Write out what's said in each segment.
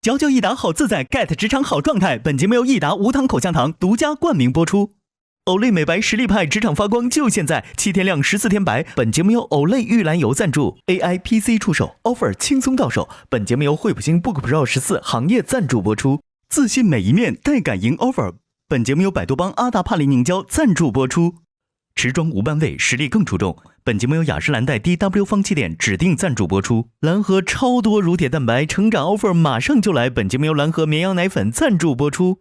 嚼嚼益达好自在 ，get 职场好状态。本节目由益达无糖口香糖独家冠名播出。Olay 美白实力派，职场发光就现在，7天亮14天白。本节目由 Olay 玉兰油赞助 ，AI PC 出手 ，offer 轻松到手。本节目由惠普星 Book Pro 14行业赞助播出。自信每一面，带感赢 offer。本节目由百度邦阿达帕林凝胶赞助播出。持妆无斑味，实力更出众。本节目由雅诗兰黛 DW 方气垫指定赞助播出。蓝河超多乳铁蛋白成长 offer 马上就来。本节目由蓝河绵羊奶粉赞助播出。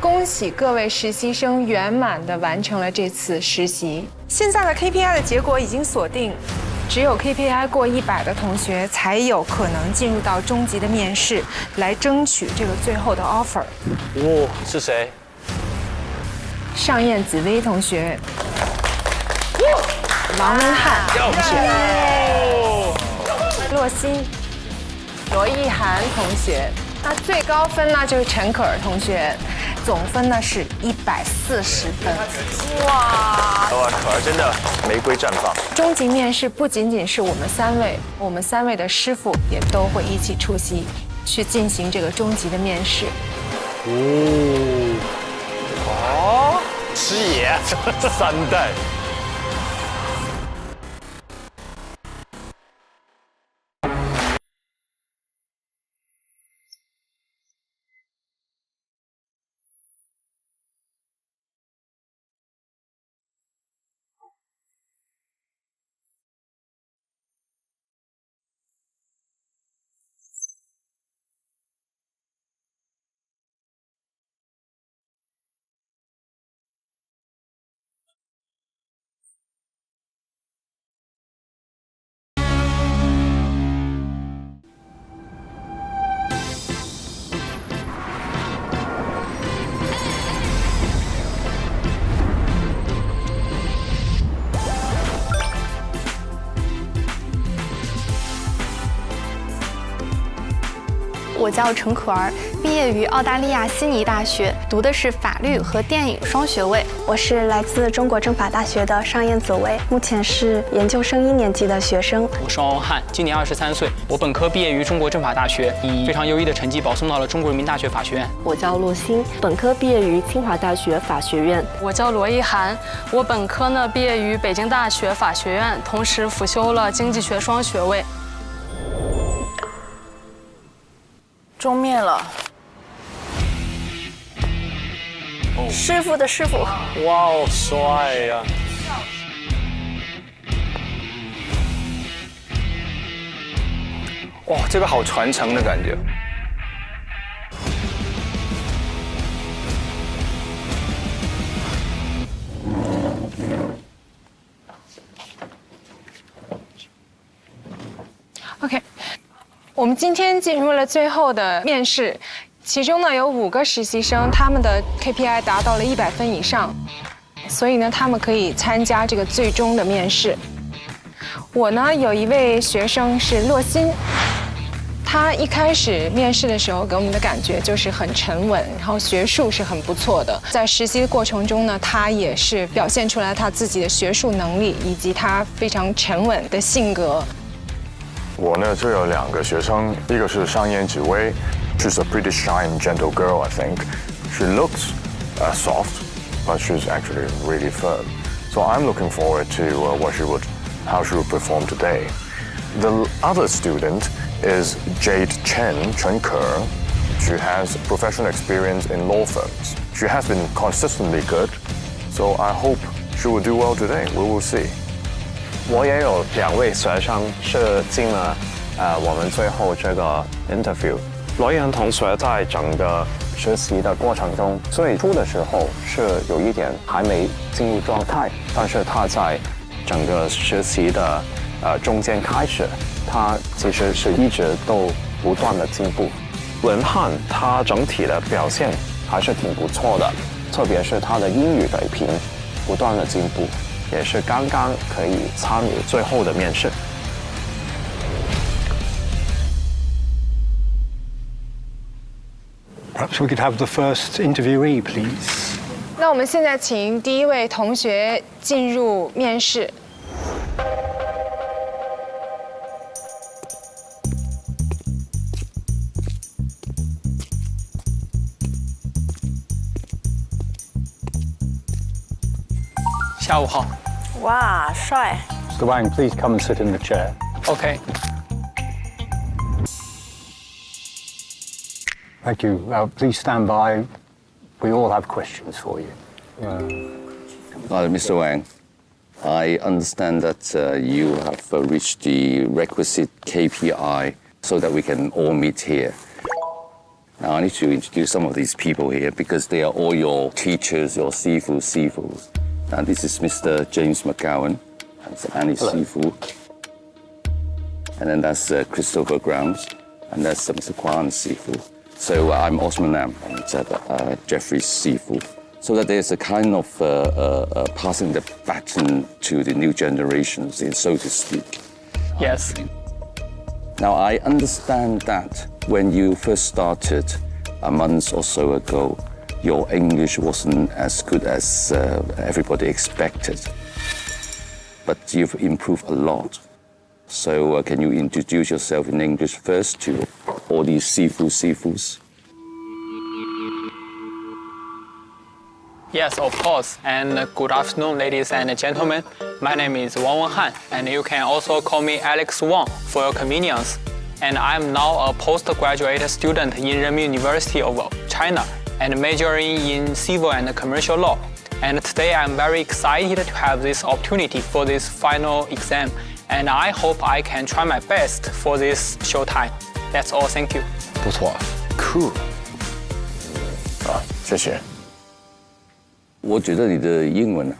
恭喜各位实习生圆满地完成了这次实习。现在的 KPI 的结果已经锁定，只有 KPI 过100的同学才有可能进入到中级的面试，来争取这个最后的 offer。哦，是谁？上燕紫薇同学，王文翰同学，洛欣，罗意涵同学。那最高分呢就是陈可儿同学，总分呢是140分。哇！哇，可儿真的玫瑰绽放。中级面试不仅仅是我们3位，我们3位的师傅也都会一起出席，去进行这个中级的面试。哦，师爷3代。我叫陈可儿，毕业于澳大利亚悉尼大学，读的是法律和电影双学位。我是来自中国政法大学的上燕紫薇，目前是研究生1年级的学生。我是王文翰，今年23岁，我本科毕业于中国政法大学，以非常优异的成绩保送到了中国人民大学法学院。我叫洛欣，本科毕业于清华大学法学院。我叫罗意涵，我本科呢毕业于北京大学法学院，同时辅修了经济学双学位。终面了，师傅的师傅，哇哦，帅呀！哇，这个好传承的感觉。OK， 我们今天进入了最后的面试，其中呢有5个实习生，他们的 KPI 达到了100分以上，所以呢他们可以参加这个最终的面试。我呢有一位学生是洛欣，他一开始面试的时候给我们的感觉就是很沉稳，然后学术是很不错的。在实习的过程中呢，他也是表现出来他自己的学术能力以及他非常沉稳的性格。我呢就有2个学生，一个是上燕紫薇 ，she's a pretty shy and gentle girl, I think. She looks soft, but she's actually really firm. So I'm looking forward to how she would perform today. The other student is Jade Chen Ke. She has professional experience in law firms. She has been consistently good, so I hope she will do well today. We will see. 我也有2位学生是进了我们最后这个 interview。罗意涵同学在整个实习的过程中，最初的时候是有一点还没进入状态，但是他在整个实习的中间开始，他其实是一直都不断的进步。文翰他整体的表现还是挺不错的，特别是他的英语水平不断的进步。也是刚刚可以参与最后的面试。Perhaps we could have the first interviewee, please. 那我们现在请第1位同学进入面试。下午好。哇，帅。 Mr. Wang, please come and sit in the chair. OK。 Thank you. Please stand by. We all have questions for you. Mr. Wang, I understand that you have reached the requisite KPI so that we can all meet here. Now I need to introduce some of these people here because they are all your teachers, your Sifus. Now this is Mr. James McGowan, that's Annie Sifu. And then that's Christopher Grounds, and that's Mr. Kwan Sifu. So I'm Osman Nam, and Jeffrey Sifu. So that there's a kind of passing the baton to the new generations, so to speak. Yes. Now I understand that when you first started a month or so ago, your English wasn't as good as everybody expected. But you've improved a lot. So can you introduce yourself in English first to all these Sifus? Yes, of course. And good afternoon, ladies and gentlemen. My name is Wang Wenhan, and you can also call me Alex Wang for your convenience. And I'm now a postgraduate student in Renmin University of China and majoring in civil and commercial law. And today I'm very excited to have this opportunity for this final exam. And I hope I can try my best for this show time. That's all. Thank you. 不错 ，cool。谢谢。我觉得你的英文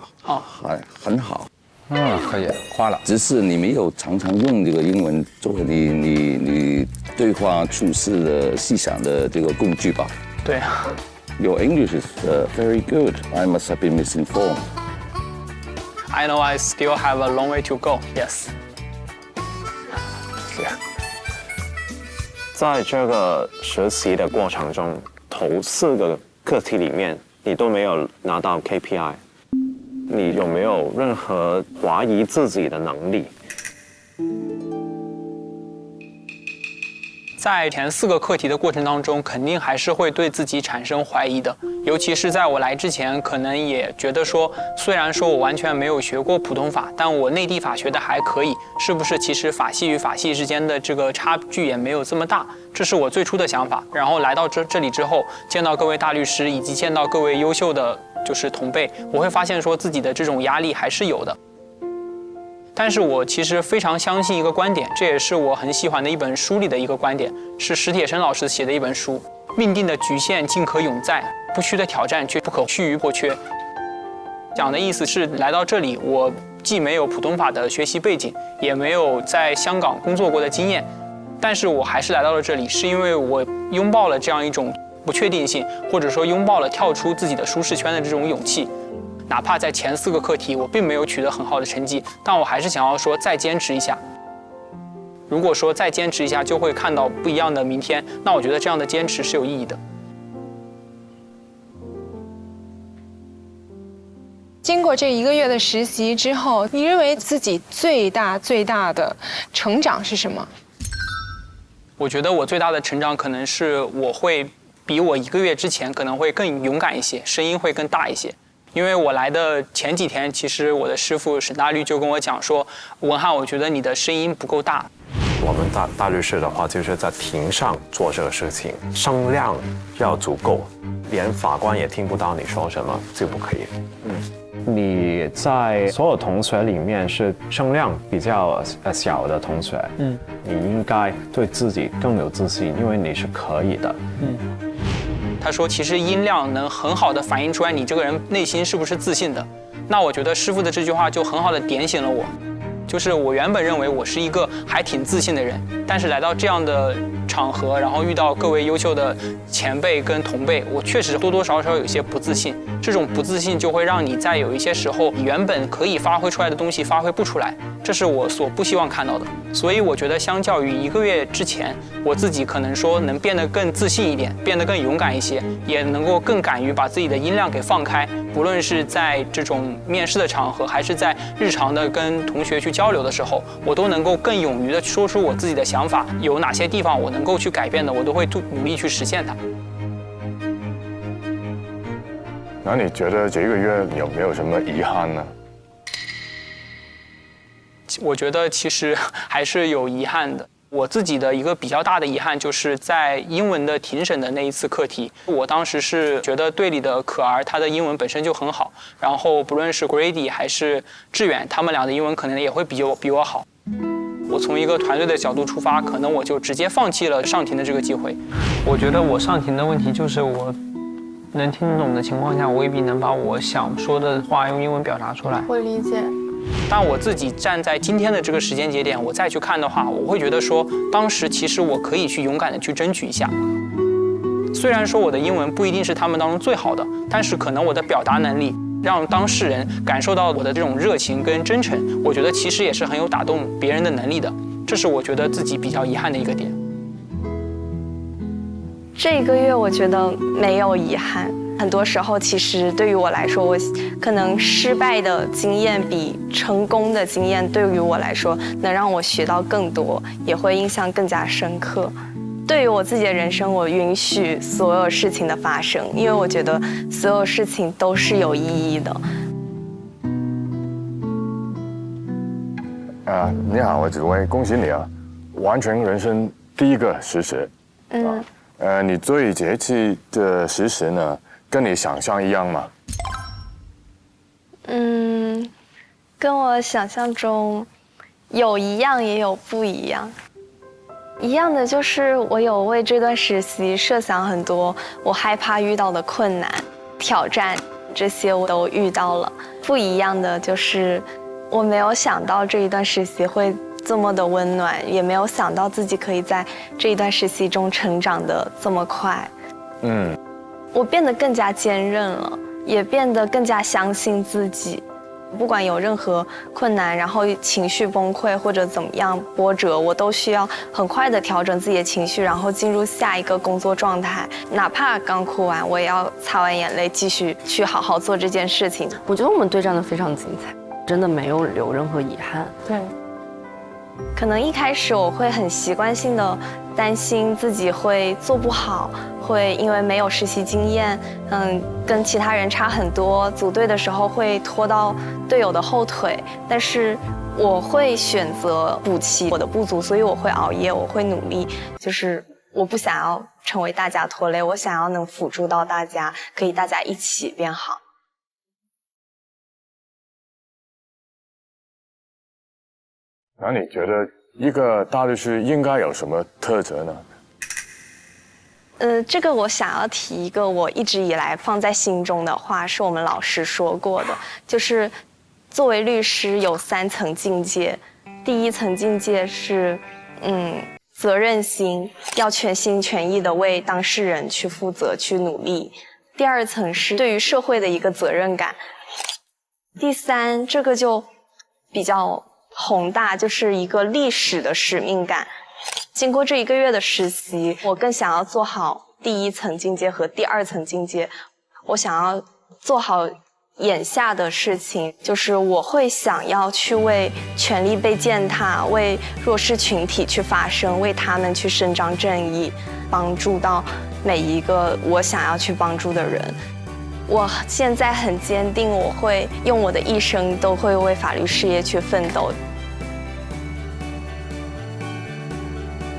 很好。可以，夸了。只是你没有常常用这个英文作为你对话处事的细想的这个工具吧？对。Your English is very good. I must have been misinformed. I know I still have a long way to go. Yes. 在这个实习的过程中，头4个课题里面，你都没有拿到 KPI， 你有没有任何怀疑自己的能力？在前4个课题的过程当中，肯定还是会对自己产生怀疑的。尤其是在我来之前，可能也觉得说，虽然说我完全没有学过普通法，但我内地法学的还可以，是不是其实法系与法系之间的这个差距也没有这么大？这是我最初的想法。然后来到这里之后，见到各位大律师以及见到各位优秀的就是同辈，我会发现说自己的这种压力还是有的。但是我其实非常相信一个观点，这也是我很喜欢的一本书里的一个观点，是史铁生老师写的一本书《命定的局限尽可永在，不虚的挑战却不可趋于破缺》。讲的意思是，来到这里，我既没有普通法的学习背景，也没有在香港工作过的经验，但是我还是来到了这里，是因为我拥抱了这样一种不确定性，或者说拥抱了跳出自己的舒适圈的这种勇气。哪怕在前4个课题我并没有取得很好的成绩，但我还是想要说再坚持一下。如果说再坚持一下就会看到不一样的明天，那我觉得这样的坚持是有意义的。经过这1个月的实习之后，你认为自己最大的成长是什么？我觉得我最大的成长可能是我会比我1个月之前可能会更勇敢一些，声音会更大一些。因为我来的前几天，其实我的师傅沈大律就跟我讲说，文翰，我觉得你的声音不够大。我们大律师的话，就是在庭上做这个事情，声量要足够，连法官也听不到你说什么就不可以。你在所有同学里面是声量比较小的同学，你应该对自己更有自信，因为你是可以的。他说，其实音量能很好的反映出来你这个人内心是不是自信的。那我觉得师傅的这句话就很好的点醒了我，就是我原本认为我是一个还挺自信的人，但是来到这样的场合，然后遇到各位优秀的前辈跟同辈，我确实多多少少有一些不自信。这种不自信就会让你在有一些时候，你原本可以发挥出来的东西发挥不出来，这是我所不希望看到的。所以我觉得相较于1个月之前，我自己可能说能变得更自信一点，变得更勇敢一些，也能够更敢于把自己的音量给放开，不论是在这种面试的场合，还是在日常的跟同学去交流的时候，我都能够更勇于的说出我自己的想法，有哪些地方我能够去改变的，我都会努力去实现它。那你觉得这1个月有没有什么遗憾呢？我觉得其实还是有遗憾的。我自己的一个比较大的遗憾就是在英文的庭审的那一次课题，我当时是觉得队里的可儿她的英文本身就很好，然后不论是 Grady 还是志远，他们俩的英文可能也会比我好。我从一个团队的角度出发，可能我就直接放弃了上庭的这个机会。我觉得我上庭的问题就是我能听得懂的情况下，我未必能把我想说的话用英文表达出来。我理解。但我自己站在今天的这个时间节点，我再去看的话，我会觉得说，当时其实我可以去勇敢的去争取一下。虽然说我的英文不一定是他们当中最好的，但是可能我的表达能力让当事人感受到我的这种热情跟真诚，我觉得其实也是很有打动别人的能力的。这是我觉得自己比较遗憾的一个点。这个月我觉得没有遗憾。很多时候，其实对于我来说，我可能失败的经验比成功的经验对于我来说能让我学到更多，也会印象更加深刻。对于我自己的人生，我允许所有事情的发生，因为我觉得所有事情都是有意义的。你好，我紫薇，恭喜你啊，完成人生第一个实习。你对这次的实习呢，跟你想象一样吗？跟我想象中有一样也有不一样。一样的就是我有为这段实习设想很多我害怕遇到的困难、挑战，这些我都遇到了。不一样的就是我没有想到这一段实习会这么的温暖，也没有想到自己可以在这一段实习中成长的这么快。我变得更加坚韧了，也变得更加相信自己。不管有任何困难，然后情绪崩溃或者怎么样波折，我都需要很快的调整自己的情绪，然后进入下一个工作状态。哪怕刚哭完，我也要擦完眼泪，继续去好好做这件事情。我觉得我们对战的非常精彩，真的没有留任何遗憾。对。可能一开始我会很习惯性的担心自己会做不好，会因为没有实习经验，跟其他人差很多，组队的时候会拖到队友的后腿。但是我会选择补齐我的不足，所以我会熬夜，我会努力，就是我不想要成为大家拖累，我想要能辅助到大家，可以大家一起变好。那你觉得一个大律师应该有什么特质呢？这个我想要提一个我一直以来放在心中的话，是我们老师说过的，就是作为律师有3层境界。第一层境界是，责任心，要全心全意的为当事人去负责、去努力。第2层是对于社会的一个责任感。第3，这个就比较宏大，就是一个历史的使命感。经过这1个月的实习，我更想要做好第1层境界和第2层境界。我想要做好眼下的事情，就是我会想要去为权利被践踏、为弱势群体去发声，为他们去伸张正义，帮助到每一个我想要去帮助的人。我现在很坚定，我会用我的一生都会为法律事业去奋斗。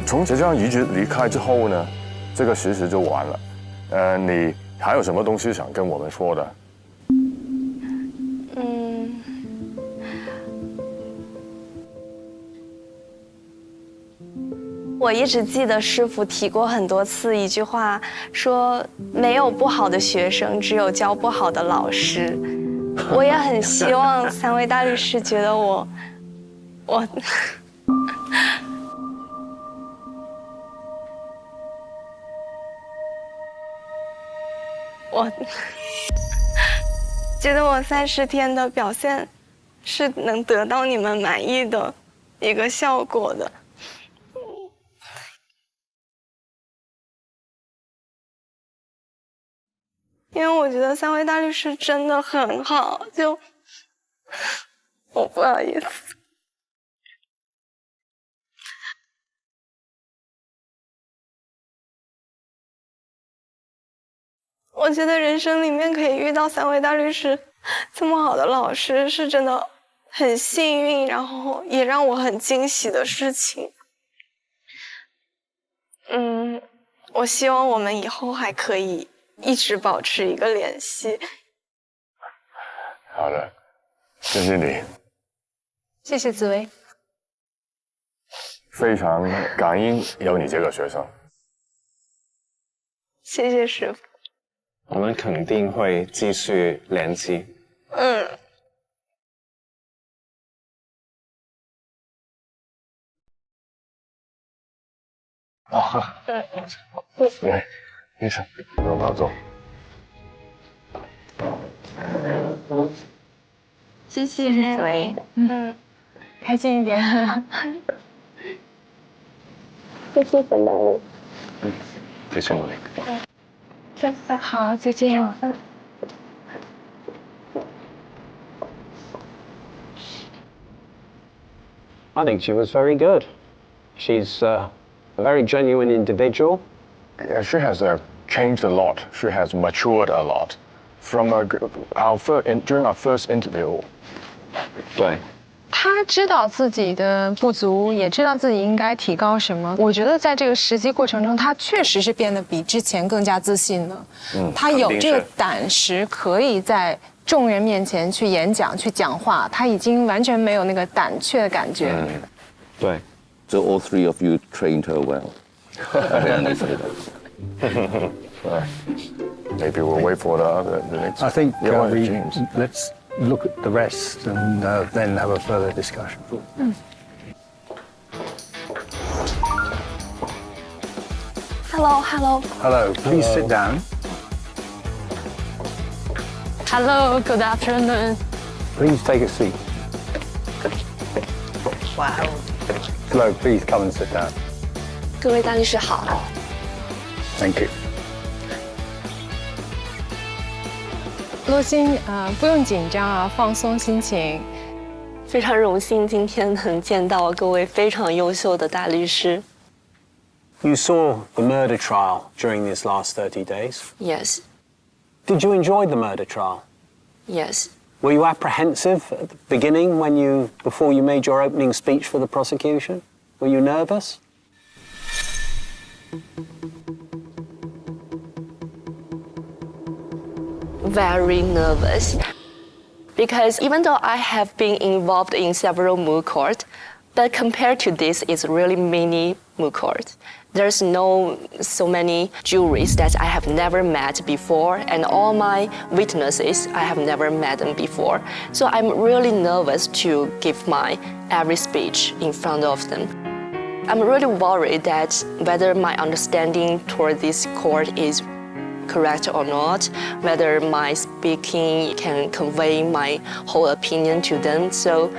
从即将离职离开之后呢，这个实习就完了。你还有什么东西想跟我们说的？我一直记得师傅提过很多次一句话，说没有不好的学生，只有教不好的老师。我也很希望3位大律师觉得我觉得我30天的表现是能得到你们满意的一个效果的。因为我觉得3位大律师真的很好，我不好意思。我觉得人生里面可以遇到3位大律师这么好的老师是真的很幸运，然后也让我很惊喜的事情。我希望我们以后还可以一直保持一个联系。好的，谢谢你，谢谢紫薇。非常感恩有你这个学生。谢谢师傅。我们肯定会继续联系。对，医生，不要走。谢谢紫薇。开心一点。谢谢本来。谢谢你。好，就这样。I think she was very good. She's a very genuine individual. Yeah, she has changed a lot. She has matured a lot from during our first interview. 对。他知道自己的不足，也知道自己应该提高什么。我觉得在这个实习过程中，他确实是变得比之前更加自信了。他有这个胆识，可以在众人面前去演讲、去讲话，他已经完全没有那个胆怯的感觉。对。So all three of you trained her well. I can only say that. Maybe we'll wait for the next. I think let's look at the rest and then have a further discussion. Hello, hello. Hello, please sit down. Hello, good afternoon. Please take a seat. Wow. Hello, please come and sit down. 各位大律师好。Thank you. 洛欣，不用紧张啊，放松心情。非常荣幸今天能见到各位非常优秀的大律师。You saw the murder trial during these last 30 days. Yes. Did you enjoy the murder trial? Yes. Were you apprehensive at the beginning before you made your opening speech for the prosecution? Were you nervous? Very nervous. Because even though I have been involved in several moot court, but compared to this, it's really mini moot court. There's so many juries that I have never met before, and all my witnesses, I have never met them before. So I'm really nervous to give my every speech in front of them. I'm really worried that whether my understanding toward this court is correct or not, whether my speaking can convey my whole opinion to them. So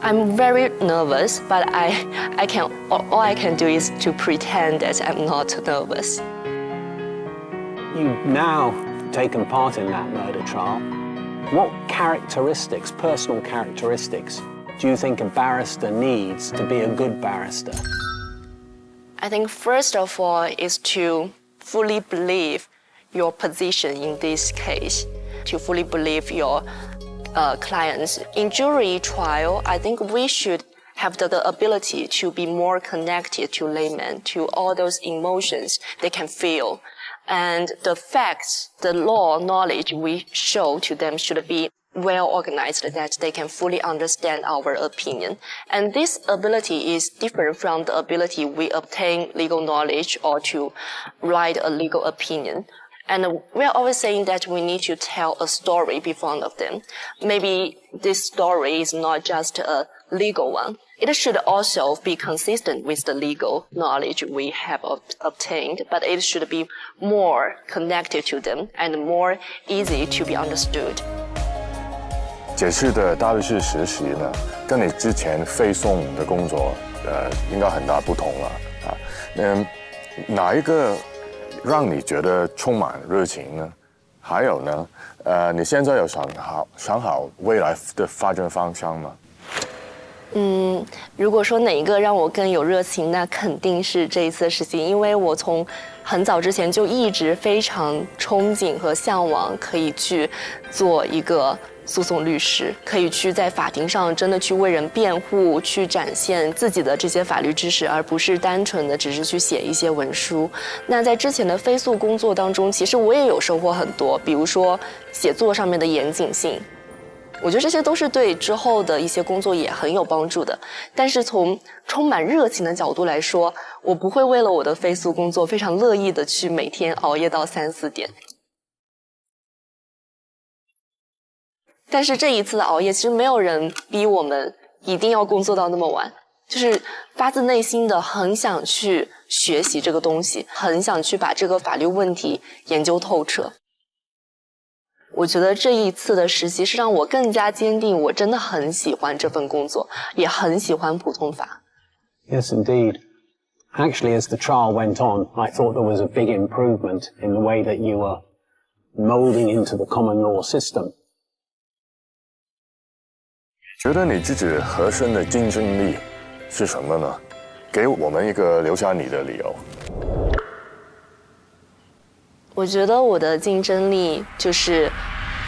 I'm very nervous, but all I can do is to pretend that I'm not nervous. You've now taken part in that murder trial. What characteristics, personal characteristics, do you think a barrister needs to be a good barrister? I think first of all is to fully believe your position in this case, to fully believe your clients. In jury trial, I think we should have the ability to be more connected to laymen, to all those emotions they can feel. And the facts, the law knowledge we show to them should be well organized, that they can fully understand our opinion. And this ability is different from the ability we obtain legal knowledge or to write a legal opinion. And we're always saying that we need to tell a story in front of them. Maybe this story is not just a legal one. It should also be consistent with the legal knowledge we have obtained, but it should be more connected to them and more easy to be understood. 这次的大律师实习呢，跟你之前背诵的工作，应该很大不同了啊。哪一个让你觉得充满热情呢？还有呢，你现在有想好未来的发展方向吗？如果说哪一个让我更有热情，那肯定是这一次实习，因为我从很早之前就一直非常憧憬和向往可以去做一个诉讼律师，可以去在法庭上真的去为人辩护，去展现自己的这些法律知识，而不是单纯的只是去写一些文书。那在之前的非诉工作当中，其实我也有收获很多，比如说写作上面的严谨性，我觉得这些都是对之后的一些工作也很有帮助的。但是从充满热情的角度来说，我不会为了我的非诉工作非常乐意的去每天熬夜到3、4点。但是这一次的熬夜，其实没有人逼我们一定要工作到那么晚，就是发自内心的很想去学习这个东西，很想去把这个法律问题研究透彻。我觉得这一次的实习是让我更加坚定，我真的很喜欢这份工作，也很喜欢普通法。 Yes, indeed. Actually, as the trial went on, I thought there was a big improvement in the way that you were molding into the common law system. 觉得你自己核心的竞争力是什么呢？给我们一个留下你的理由。我觉得我的竞争力就是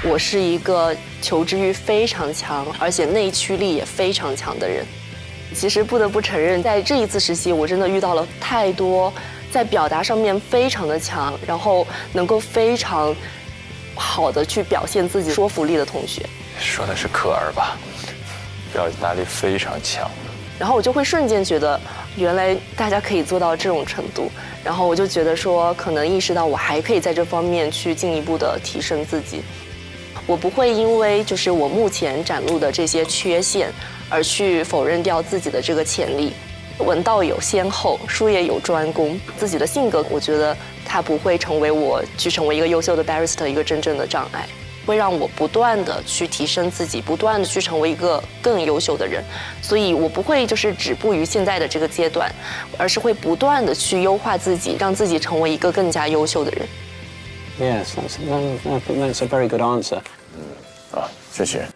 我是一个求知欲非常强，而且内驱力也非常强的人。其实不得不承认，在这一次实习，我真的遇到了太多在表达上面非常的强，然后能够非常好的去表现自己说服力的同学。说的是可儿吧？表达力非常强。然后我就会瞬间觉得，原来大家可以做到这种程度。然后我就觉得说，可能意识到我还可以在这方面去进一步的提升自己。我不会因为就是我目前展露的这些缺陷，而去否认掉自己的这个潜力。文道有先后，术业有专攻。自己的性格，我觉得它不会成为我去成为一个优秀的 barrister 一个真正的障碍。会让我不断的去提升自己，不断的去成为一个更优秀的人，所以我不会就是止步于现在的这个阶段，而是会不断的去优化自己，让自己成为一个更加优秀的人。Yes, I think that's a very good answer. 谢谢。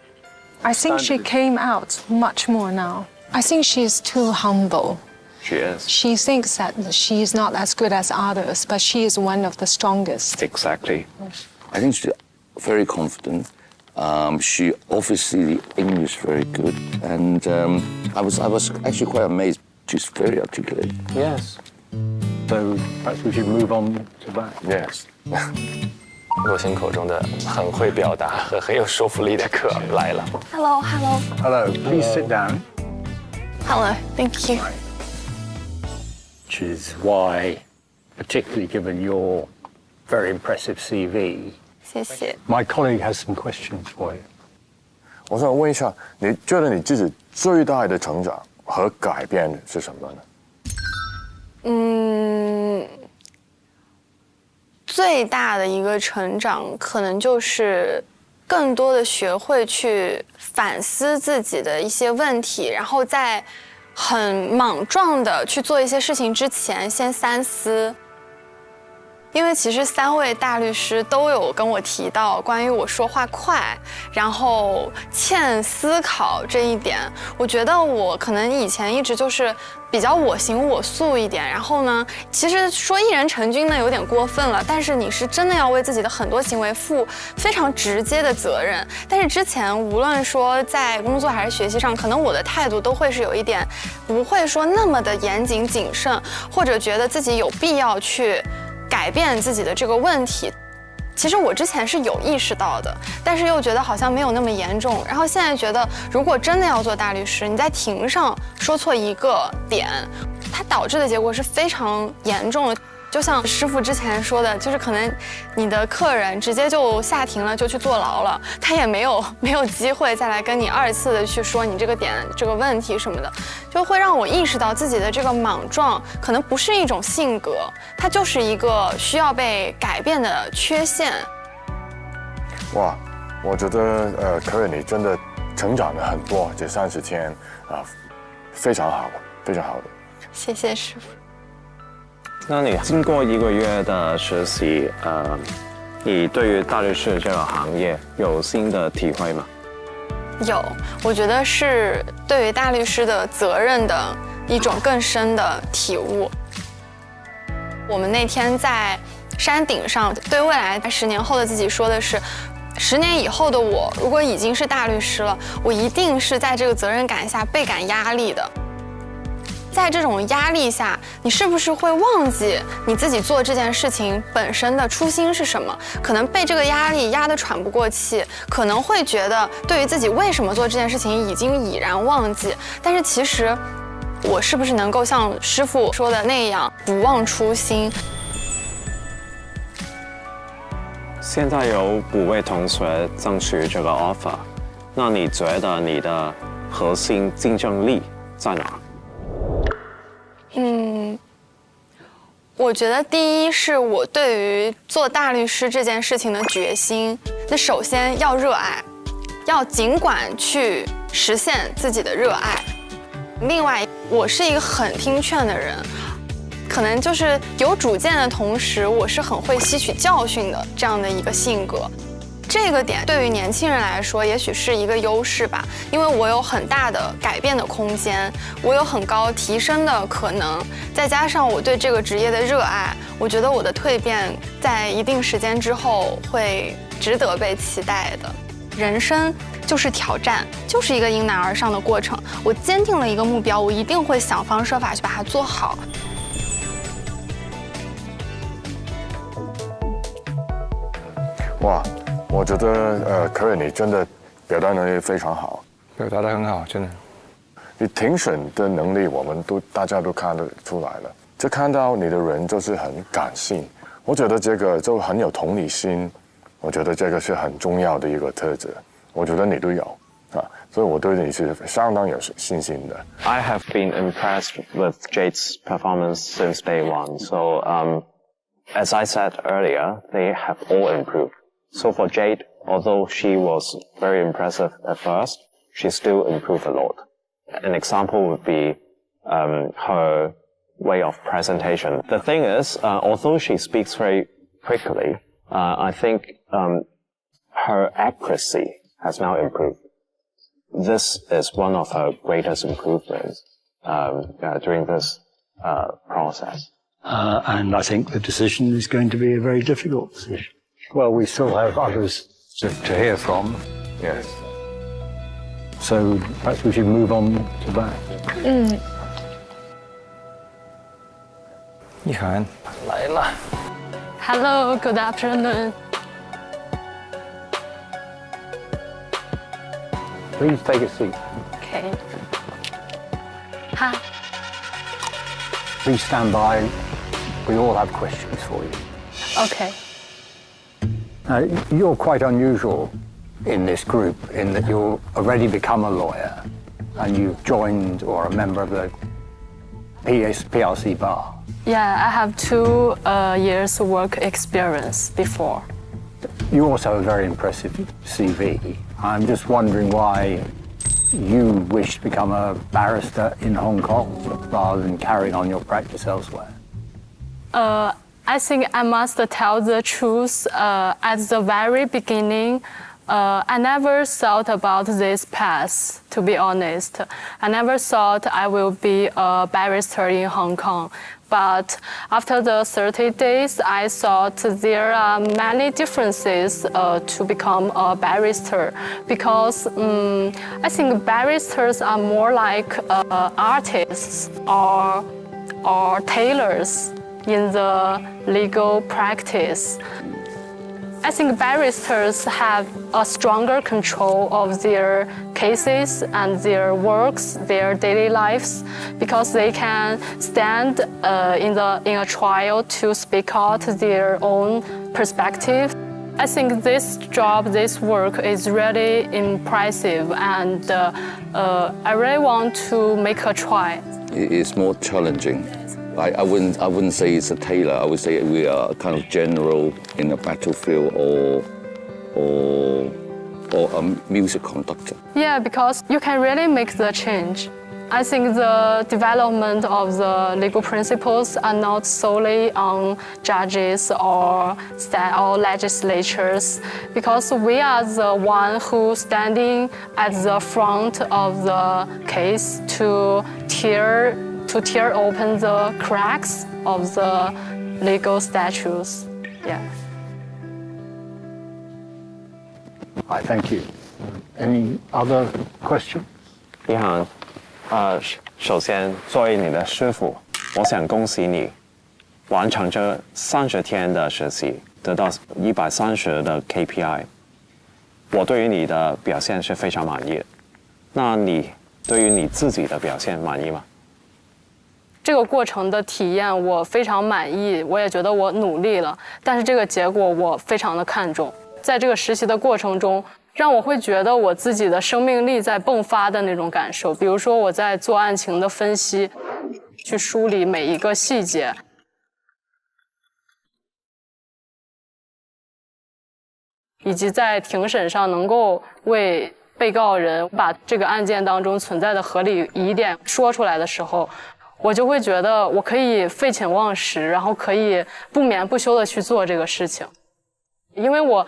I think she came out much more now. I think she's too humble. She is. She thinks that she is not as good as others, but she is one of the strongest. Exactly. I think she's very confident. She obviously the English very good, and I was actually quite amazed. She's very articulate. Yes. So perhaps we should move on to that. Yes. 洛星口中的很会表达和很有说服力的可儿来了。 Hello, hello. Hello, please sit down. Hello, thank you. Which is why, particularly given your very impressive CV, 谢谢。 my colleague has some questions for you. 我想问一下，你觉得你自己最大的成长和改变是什么呢？最大的一个成长，可能就是更多的学会去反思自己的一些问题，然后在很莽撞的去做一些事情之前，先三思。因为其实3位大律师都有跟我提到关于我说话快，然后欠思考这一点，我觉得我可能以前一直就是比较我行我素一点，然后呢，其实说一人成军呢有点过分了，但是你是真的要为自己的很多行为负非常直接的责任。但是之前无论说在工作还是学习上，可能我的态度都会是有一点不会说那么的严谨谨慎，或者觉得自己有必要去改变自己的这个问题。其实我之前是有意识到的，但是又觉得好像没有那么严重。然后现在觉得，如果真的要做大律师，你在庭上说错一个点，它导致的结果是非常严重的。就像师傅之前说的，就是可能你的客人直接就下庭了，就去坐牢了，他也没有机会再来跟你2次的去说你这个点这个问题什么的，就会让我意识到自己的这个莽撞可能不是一种性格，它就是一个需要被改变的缺陷。哇，我觉得可儿你真的成长了很多，这30天非常好，非常好的。谢谢师傅。那你经过1个月的实习，你对于大律师这个行业有新的体会吗？有，我觉得是对于大律师的责任的一种更深的体悟。我们那天在山顶上对未来10年后的自己说的是， 10年以后的我，如果已经是大律师了，我一定是在这个责任感下倍感压力的。在这种压力下，你是不是会忘记你自己做这件事情本身的初心是什么？可能被这个压力压得喘不过气，可能会觉得对于自己为什么做这件事情已经已然忘记。但是其实，我是不是能够像师傅说的那样，不忘初心？现在有5位同学争取这个 offer， 那你觉得你的核心竞争力在哪？我觉得第一是我对于做大律师这件事情的决心。那首先要热爱，要尽管去实现自己的热爱。另外，我是一个很听劝的人，可能就是有主见的同时，我是很会吸取教训的这样的一个性格。这个点对于年轻人来说，也许是一个优势吧，因为我有很大的改变的空间，我有很高提升的可能，再加上我对这个职业的热爱，我觉得我的蜕变在一定时间之后会值得被期待的。人生就是挑战，就是一个迎难而上的过程。我坚定了一个目标，我一定会想方设法去把它做好。哇，我觉得可瑞你真的表达能力非常好，表达得很好，真的。你庭审的能力，我们大家都看得出来了。就看到你的人就是很感性，我觉得这个就很有同理心，我觉得这个是很重要的一个特质。我觉得你都有啊，所以我对你是相当有信心的。I have been impressed with Jade's performance since day one. So, as I said earlier, they have all improved. So for Jade, although she was very impressive at first, she still improved a lot. An example would be her way of presentation. The thing is, although she speaks very quickly, I think her accuracy has now improved. This is one of her greatest improvements during this process. And I think the decision is going to be a very difficult decision. Well, we still have others to hear from. Yes. So perhaps we should move on to that. 一涵来了。Hello, good afternoon. Please take a seat. Okay. Hi. Please stand by. We all have questions for you. Okay. You're quite unusual in this group in that you've already become a lawyer and you've joined or a member of the PLC bar. Yeah, I have 2 years work experience before. You also have a very impressive CV. I'm just wondering why you wish to become a barrister in Hong Kong rather than carrying on your practice elsewhere. I think I must tell the truth. At the very beginning, I never thought about this path, to be honest. I never thought I will be a barrister in Hong Kong. But after the 30 days, I thought there are many differences to become a barrister. Because I think barristers are more like artists or tailors in the legal practice. I think barristers have a stronger control of their cases and their works, their daily lives, because they can stand in a trial to speak out their own perspective. I think this job, this work is really impressive, and I really want to make a try. It's more challenging. I wouldn't say it's a tailor. I would say we are kind of general in the battlefield or a music conductor. Yeah, because you can really make the change. I think the development of the legal principles are not solely on judges or legislatures, because we are the one who standing at the front of the case to tear open the cracks of the legal statutes. Yeah. I thank you. Any other questions? 李航，首先作为你的师傅，我想恭喜你完成这30天的实习，得到130的 KPI。我对于你的表现是非常满意的。那你对于你自己的表现满意吗？这个过程的体验我非常满意，我也觉得我努力了，但是这个结果我非常的看重。在这个实习的过程中，让我会觉得我自己的生命力在迸发的那种感受。比如说我在做案情的分析，去梳理每一个细节，以及在庭审上能够为被告人把这个案件当中存在的合理疑点说出来的时候，我就会觉得我可以废寝忘食，然后可以不眠不休的去做这个事情。因为我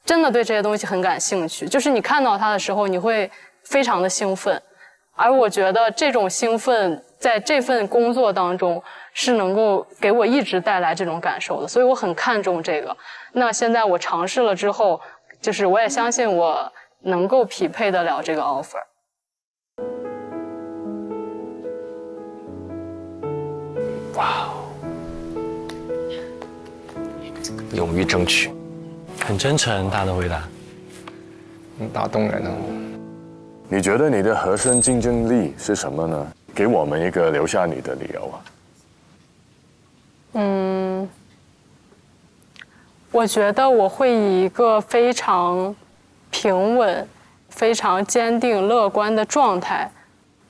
真的对这些东西很感兴趣，就是你看到它的时候你会非常的兴奋，而我觉得这种兴奋在这份工作当中是能够给我一直带来这种感受的，所以我很看重这个。那现在我尝试了之后，就是我也相信我能够匹配得了这个 offer。哇，勇于争取，很真诚，他的回答，打动人哦。你觉得你的核心竞争力是什么呢？给我们一个留下你的理由啊。我觉得我会以一个非常平稳、非常坚定、乐观的状态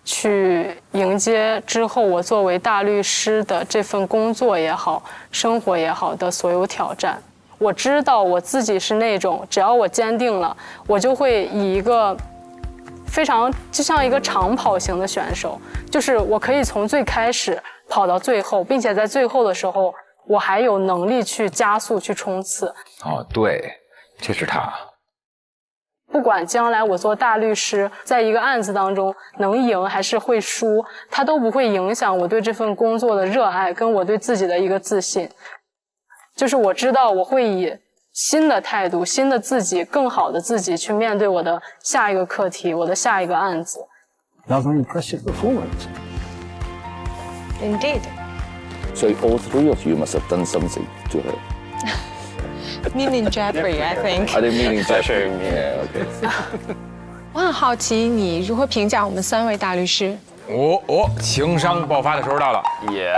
去迎接之后我作为大律师的这份工作也好、生活也好的所有挑战。我知道我自己是那种，只要我坚定了，我就会以一个非常就像一个长跑型的选手，就是我可以从最开始跑到最后，并且在最后的时候我还有能力去加速去冲刺。哦，对，就是他。不管将来我做大律师，在一个案子当中能赢还是会输，它都不会影响我对这份工作的热爱跟我对自己的一个自信。就是我知道我会以新的态度、新的自己、更好的自己去面对我的下一个课题、我的下一个案子。Another impressive performance. Indeed. So all three of you must have done something to her. Meaning Jeffrey, I think. I didn't mean Jeffrey. Yeah, okay. 我很好奇你如何评价我们3位大律师。情商爆发的时候到了。也。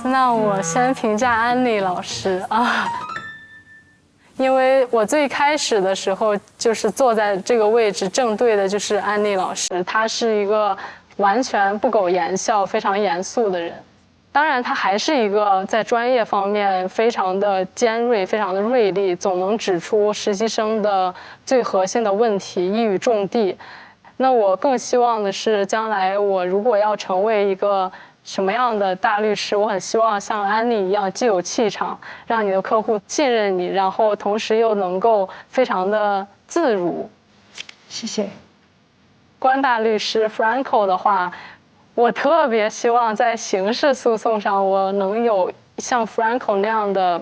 那我先评价安妮老师啊，因为我最开始的时候就是坐在这个位置正对的就是安妮老师，她是一个完全不苟言笑、非常严肃的人。当然，她还是一个在专业方面非常的尖锐、非常的锐利，总能指出实习生的最核心的问题，一语中的。那我更希望的是，将来我如果要成为一个什么样的大律师，我很希望像安妮一样，既有气场，让你的客户信任你，然后同时又能够非常的自如。谢谢。关大律师 Franco 的话，我特别希望在刑事诉讼上，我能有像 Franco 那样的，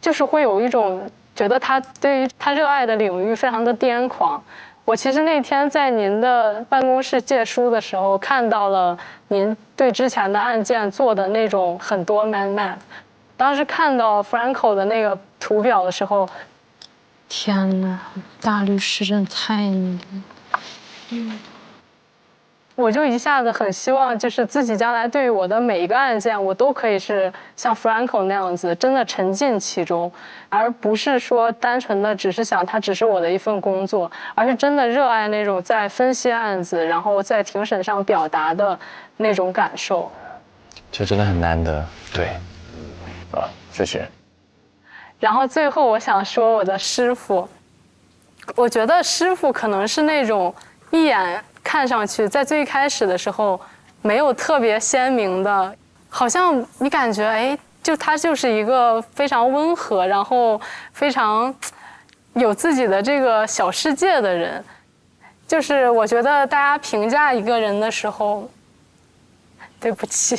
就是会有一种觉得他对于他热爱的领域非常的癫狂。我其实那天在您的办公室借书的时候，看到了您对之前的案件做的那种很多 mind map。当时看到 Franco 的那个图表的时候，天哪，大律师真的太牛了。我就一下子很希望，就是自己将来对于我的每一个案件，我都可以是像 Franco 那样子，真的沉浸其中，而不是说单纯的只是想它只是我的一份工作，而是真的热爱那种在分析案子，然后在庭审上表达的那种感受。这真的很难得，对。谢谢。然后最后我想说我的师傅，我觉得师傅可能是那种一眼看上去在最开始的时候没有特别鲜明的，好像你感觉哎，就他就是一个非常温和，然后非常有自己的这个小世界的人。就是我觉得大家评价一个人的时候，对不起。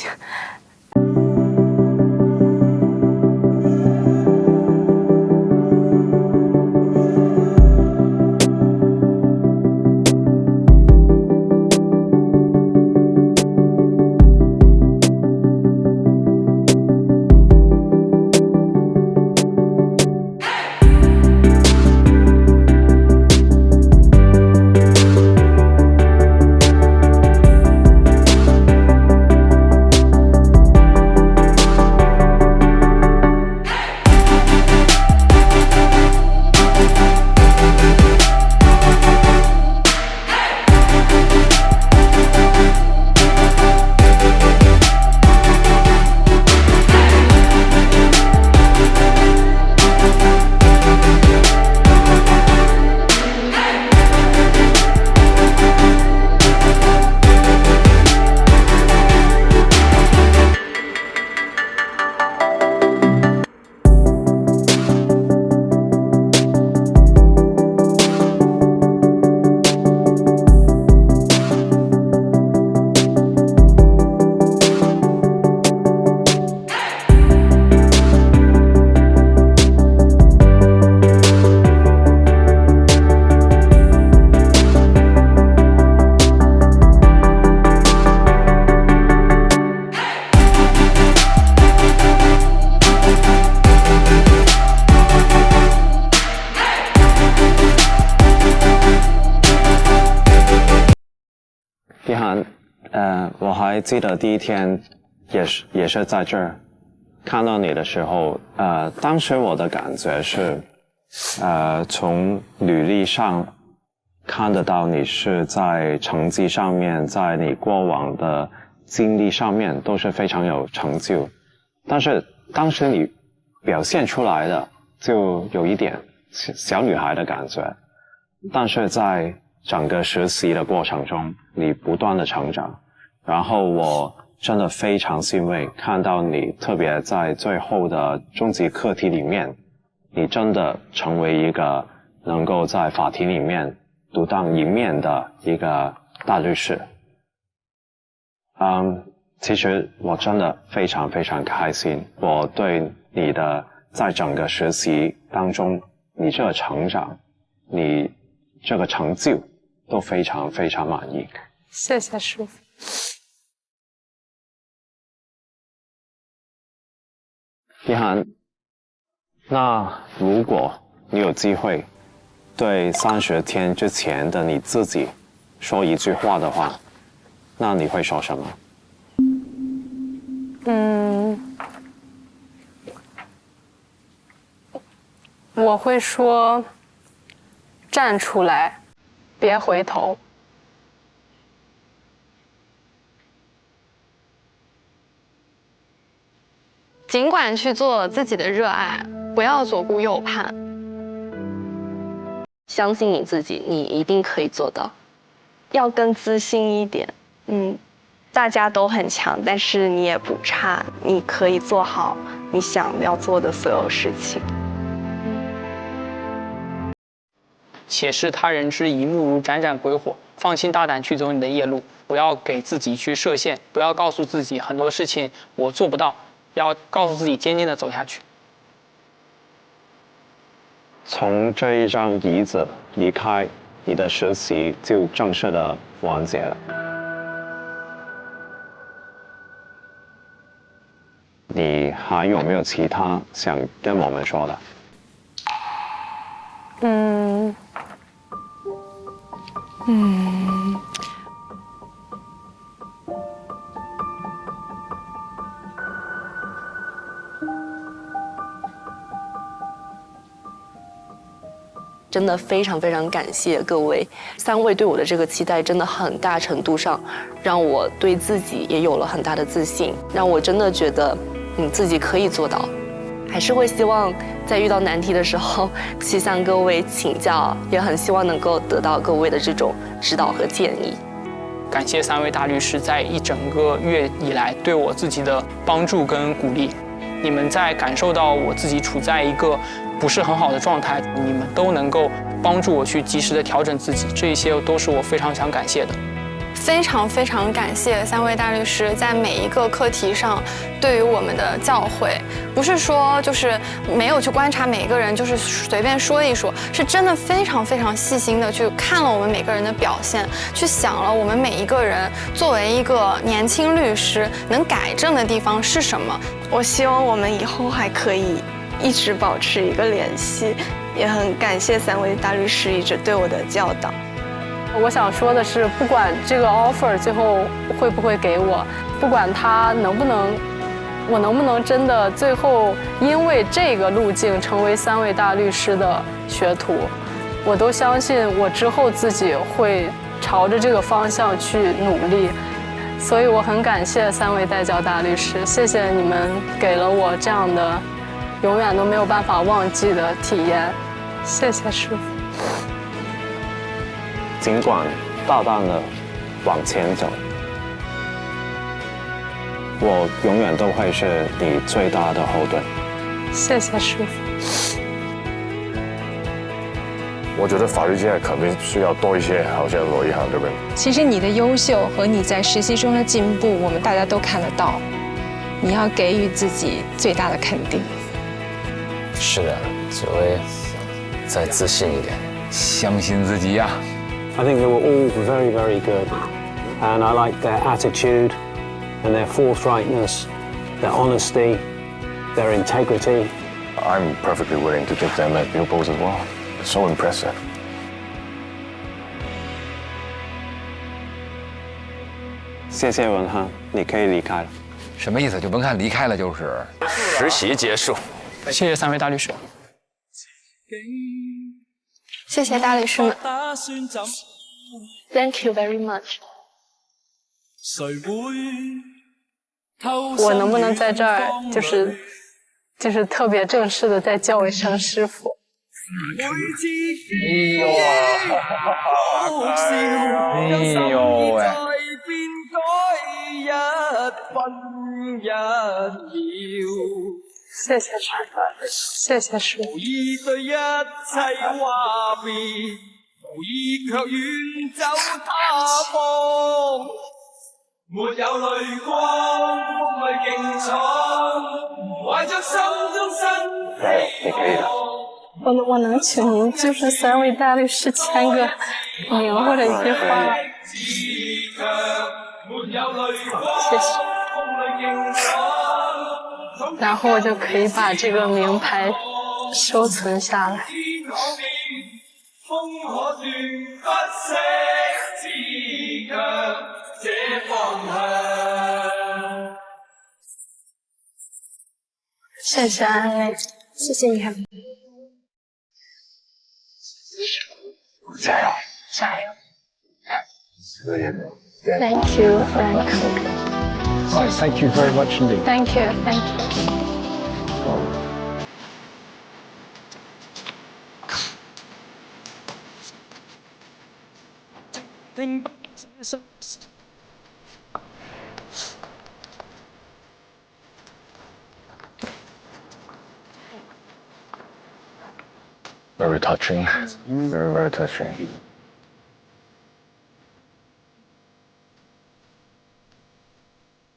碧涵，我还记得第一天也是在这儿看到你的时候，当时我的感觉是，从履历上看得到你是在成绩上面，在你过往的经历上面都是非常有成就，但是当时你表现出来的就有一点小女孩的感觉，但是在整个实习的过程中，你不断的成长，然后我真的非常欣慰看到你，特别在最后的终极课题里面，你真的成为一个能够在法庭里面独当一面的一个大律师。其实我真的非常非常开心，我对你的在整个实习当中，你这个成长，你这个成就都非常非常满意。谢谢师傅。碧涵，那如果你有机会对30天之前的你自己说一句话的话，那你会说什么？我会说，站出来，别回头。尽管去做自己的热爱，不要左顾右盼。相信你自己，你一定可以做到。要更自信一点。大家都很强，但是你也不差，你可以做好你想要做的所有事情。且视他人之一目如盏盏鬼火，放心大胆去走你的夜路，不要给自己去设限，不要告诉自己很多事情我做不到，要告诉自己坚定的走下去。从这一张椅子离开，你的实习就正式的完结了。你还有没有其他想跟我们说的？真的非常非常感谢各位3位对我的这个期待，真的很大程度上让我对自己也有了很大的自信，让我真的觉得自己可以做到。还是会希望在遇到难题的时候去向各位请教，也很希望能够得到各位的这种指导和建议。感谢3位大律师在一整个月以来对我自己的帮助跟鼓励。你们在感受到我自己处在一个不是很好的状态，你们都能够帮助我去及时的调整自己，这一些都是我非常想感谢的。非常非常感谢3位大律师在每一个课题上对于我们的教诲，不是说就是没有去观察每一个人，就是随便说一说，是真的非常非常细心的去看了我们每个人的表现，去想了我们每一个人作为一个年轻律师能改正的地方是什么。我希望我们以后还可以一直保持一个联系，也很感谢3位大律师一直对我的教导。我想说的是，不管这个 offer 最后会不会给我，不管他我能不能真的最后因为这个路径成为3位大律师的学徒，我都相信我之后自己会朝着这个方向去努力。所以我很感谢3位代教大律师，谢谢你们给了我这样的永远都没有办法忘记的体验，谢谢师傅。尽管大胆的往前走，我永远都会是你最大的后盾。谢谢师傅。我觉得法律界肯定需要多一些好像罗一涵的人。其实你的优秀和你在实习中的进步，我们大家都看得到。你要给予自己最大的肯定。是的，只会再自信一点，相信自己呀。I think they were all very, very good. And I like their attitude and their forthrightness, their honesty, their integrity. I'm perfectly willing to take them as pupils as well. It's so impressive. 谢谢文翰，你可以离开了。什么意思？就文翰离开了就是实习结束。谢谢3位大律师。谢谢大律师们。Thank you very much。我能不能在这儿就是特别正式的再叫我一声师傅？哎呦喂！谢谢师傅，谢谢师傅。沒有淚光，風裏勁闖，懷着心中新希望。我能請您就是3位大律師簽個名或者一句話？謝謝。然後我就可以把這個名牌收存下來。謝謝安lei，謝謝你們。加油！加油！可以。Thank you, Frank. Thank you very much indeed. Thank you, thank you. Very touching. Very, very touching.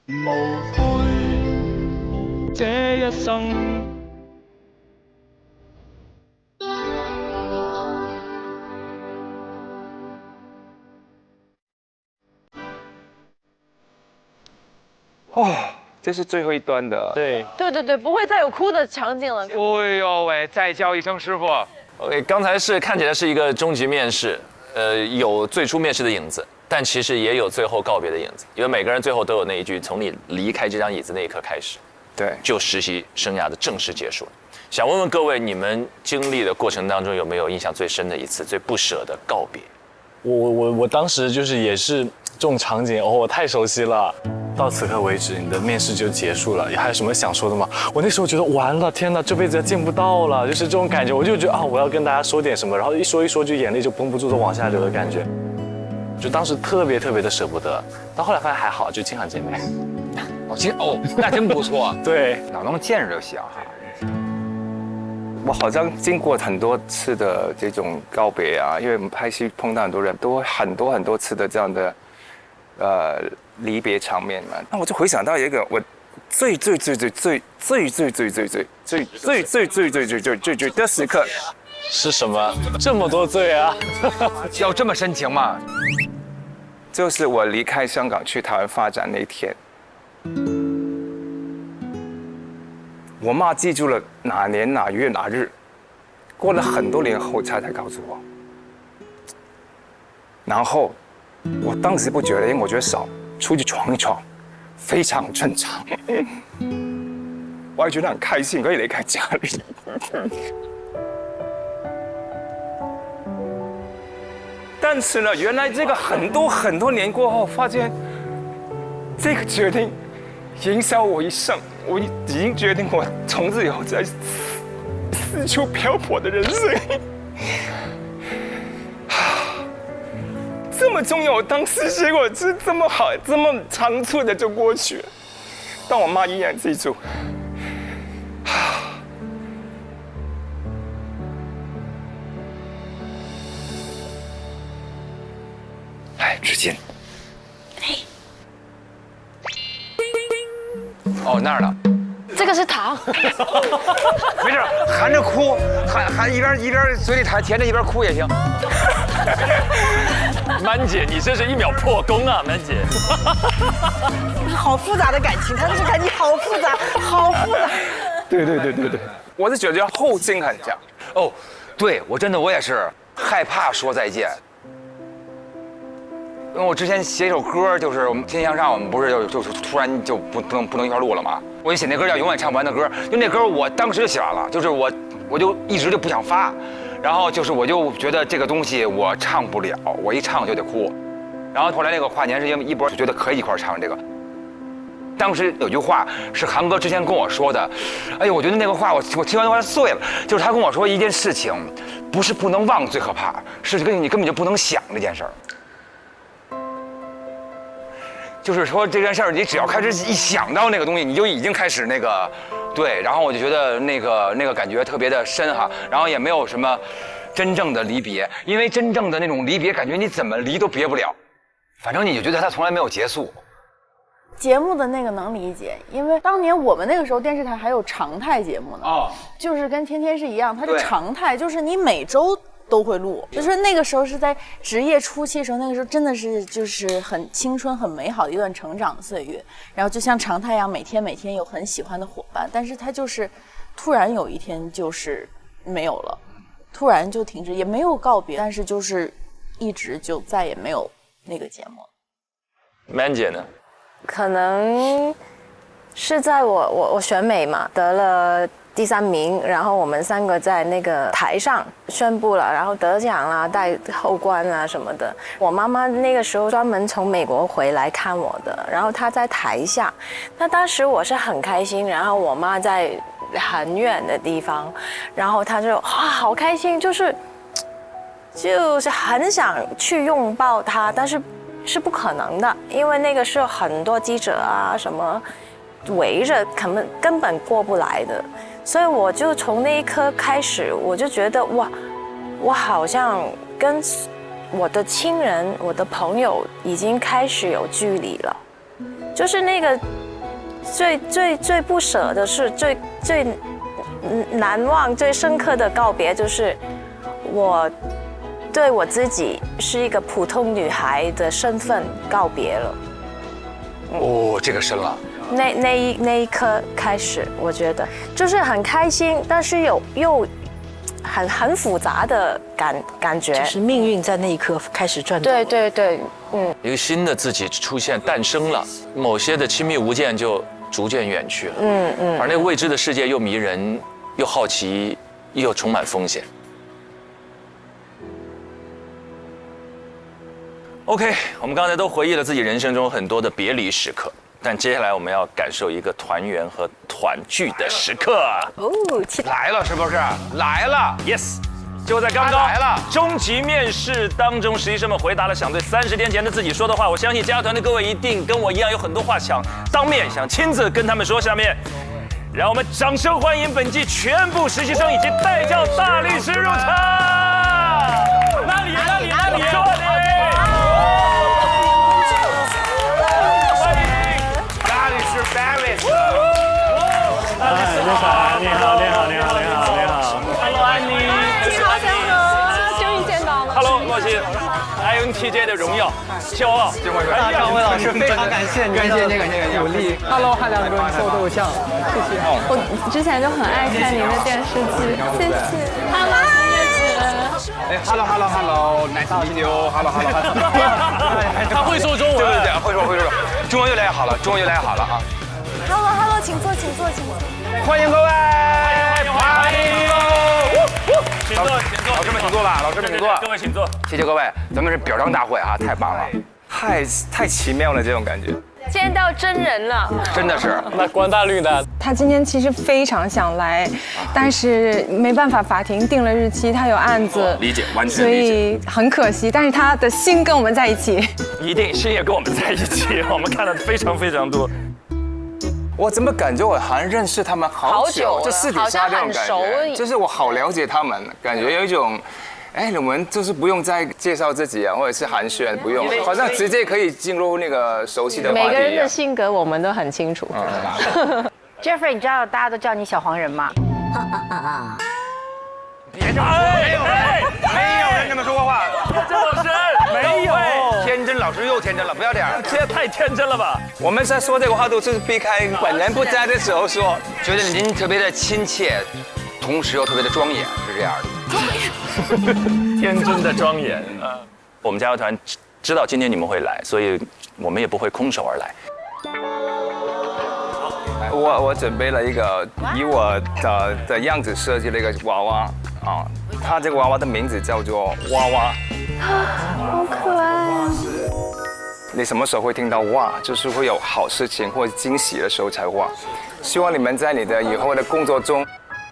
無悔這一生。哦，这是最后一端的。对。对，不会再有哭的场景了。哎呦喂，再叫一声师傅。OK， 刚才看起来是一个终极面试，有最初面试的影子，但其实也有最后告别的影子，因为每个人最后都有那一句：从你离开这张椅子那一刻开始，对，就实习生涯的正式结束了。想问问各位，你们经历的过程当中有没有印象最深的一次、最不舍的告别？我当时就是也是这种场景，我太熟悉了。到此刻为止，你的面试就结束了，还有什么想说的吗？我那时候觉得完了，天哪，这辈子要见不到了，就是这种感觉。我就觉得啊，我要跟大家说点什么，然后一说就眼泪就绷不住的往下流的感觉。就当时特别的舍不得，到后来发现还好，就经常见面。那真不错。对，老能见着就行哈。我好像经过很多次的这种告别啊，因为我们拍戏碰到很多人，都很多次的这样的离别场面嘛。那我就回想到一个我最的时刻是什么？这么多罪啊！要这么深情吗？就是我离开香港去台湾发展那天。我妈记住了哪年哪月哪日，过了很多年后才告诉我。然后我当时不觉得，因为我觉得少出去闯一闯非常正常，我还觉得很开心可以离开家里。但是呢，原来这个很多年过后，发现这个决定影响我一生。我已经决定，我从此以后在四处漂泊的人生，这么重要。当时结果是这么好，这么仓促的就过去了。但我妈依然记住。来，纸巾。哦，那儿呢？这个是糖。没事，含着哭，含一边嘴里甜着一边哭也行。曼姐，你这是1秒破功啊，曼姐。好复杂的感情，他这个感情好复杂，好复杂。对，我是觉得后劲很强。哦，对我真的我也是害怕说再见。因为我之前写一首歌，就是我们《天天向上》，我们不是就是突然就不能一块录了吗？我就写那歌叫《永远唱不完的歌》，就那歌我当时就写完了，就是我就一直就不想发，然后就是我就觉得这个东西我唱不了，我一唱就得哭，然后后来那个跨年是因为一波就觉得可以一块唱这个。当时有句话是韩哥之前跟我说的，哎呦，我觉得那个话我听完都快碎了，就是他跟我说一件事情，不是不能忘最可怕，是你根本就不能想这件事儿。就是说这件事儿，你只要开始一想到那个东西，你就已经开始那个，对。然后我就觉得那个感觉特别的深哈，然后也没有什么真正的离别，因为真正的那种离别，感觉你怎么离都别不了，反正你就觉得它从来没有结束。节目的那个能理解，因为当年我们那个时候电视台还有常态节目呢，就是跟天天是一样，它是常态，就是你每周都会录，就是那个时候是在职业初期的时候，那个时候真的是就是很青春、很美好的一段成长的岁月。然后就像常态一样，每天有很喜欢的伙伴，但是他就是突然有一天就是没有了，突然就停止，也没有告别，但是就是一直就再也没有那个节目。曼姐呢？可能是在我选美嘛，得了第3名，然后我们3个在那个台上宣布了，然后得奖啦，带后冠啊什么的。我妈妈那个时候专门从美国回来看我的，然后她在台下，那当时我是很开心，然后我妈在很远的地方，然后她就哇好开心，就是很想去拥抱她，但是是不可能的，因为那个时候很多记者啊什么围着，根本过不来的。所以我就从那一刻开始，我就觉得哇，我好像跟我的亲人、我的朋友已经开始有距离了。就是那个最不舍的是最难忘、最深刻的告别，就是我对我自己是一个普通女孩的身份告别了。哦，这个深了。那一刻开始，我觉得就是很开心，但是又很复杂的感觉，就是命运在那一刻开始转动。对，一个新的自己出现诞生了，某些的亲密无间就逐渐远去了。而那个未知的世界又迷人，又好奇，又充满风险。OK， 我们刚才都回忆了自己人生中很多的别离时刻。但接下来我们要感受一个团圆和团聚的时刻哦，来了是不是？来了 ，yes， 就在刚刚来了。终极面试当中，实习生们回答了想对30天前的自己说的话。我相信加油团的各位一定跟我一样有很多话想当面想亲自跟他们说。下面，让我们掌声欢迎本季全部实习生以及代教大律师入场。那里？欢迎大律师 Barris。你好。Hello， 安妮。你好，江河，终于见到了。Hello， 洛昕。INTJ 的荣耀，骄傲。两位老师非常感谢您的鼓励。Hello， 汉良哥，你是我的偶像，谢谢。我之前就很爱看您的电视剧，谢谢。Hello，nice to meet you。Hello。他会说中文，对，会说，中文越来越好了啊。Hello， 请坐。欢迎各位，欢迎。请坐。老师们请坐吧，各位请坐。谢谢各位，咱们是表彰大会啊，太棒了，太奇妙了这种感觉。见到真人了，真的是。那关大律呢？他今天其实非常想来，但是没办法，法庭定了日期，他有案子，理解，完全所以很可惜。但是他的心跟我们在一起，一定心也跟我们在一起，我们看了非常多。我怎么感觉我好像认识他们好久，就私底下这种感觉，就是我好了解他们，感觉有一种，我们就是不用再介绍自己啊，或者是寒暄，不用，好像直接可以进入那个熟悉的话题。每个人的性格我们都很清楚。Jeffrey， 你知道大家都叫你小黄人吗？别这么说，没有人这么说话。郑老师，没有。天真，老师又天真了，不要这样，这也太天真了吧！我们在说这个话都是避开本人不在的时候说，觉得您特别的亲切，同时又特别的庄严，是这样的。天真的庄严。我们加油团知道今天你们会来，所以我们也不会空手而来。我准备了一个以我的样子设计了一个娃娃啊，它这个娃娃的名字叫做娃娃。好可爱啊！你什么时候会听到哇？就是会有好事情或惊喜的时候才哇。希望你们在你的以后的工作中、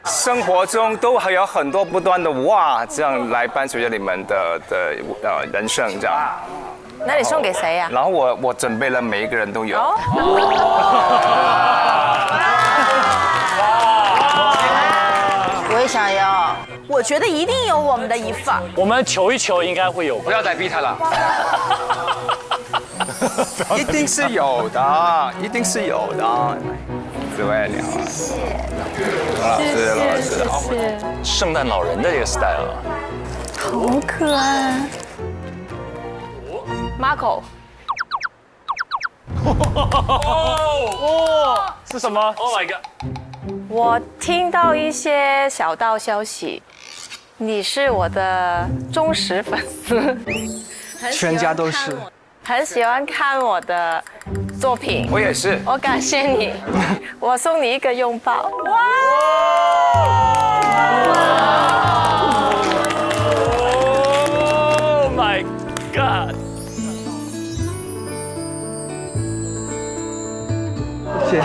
生活中都还有很多不断的哇，这样来伴随着你们的人生这样。那你送给谁呀？然后我准备了每一个人都有。我也想要。我觉得一定有我们的一份。我们求一求，应该会有。不要再逼他了。一定是有的。紫薇你好。老师。谢谢。圣诞老人的这个 style。好可爱。Marco。是什么 ？Oh my god！ 我听到一些小道消息，你是我的忠实粉丝，全家都是，很喜欢看我的作品。我也是。我感谢你，我送你一个拥抱。Oh my god！ 谢谢。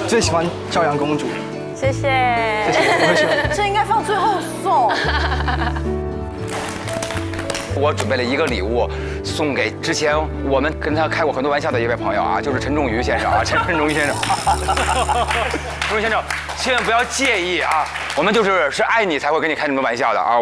最喜欢朝阳公主。谢谢。我很喜欢。这应该放最后送。我准备了一个礼物，送给之前我们跟他开过很多玩笑的一位朋友啊，就是陈仲瑜先生啊，陈仲瑜先生。陈仲瑜先生，千万不要介意啊，我们是爱你才会跟你开这么多玩笑的啊。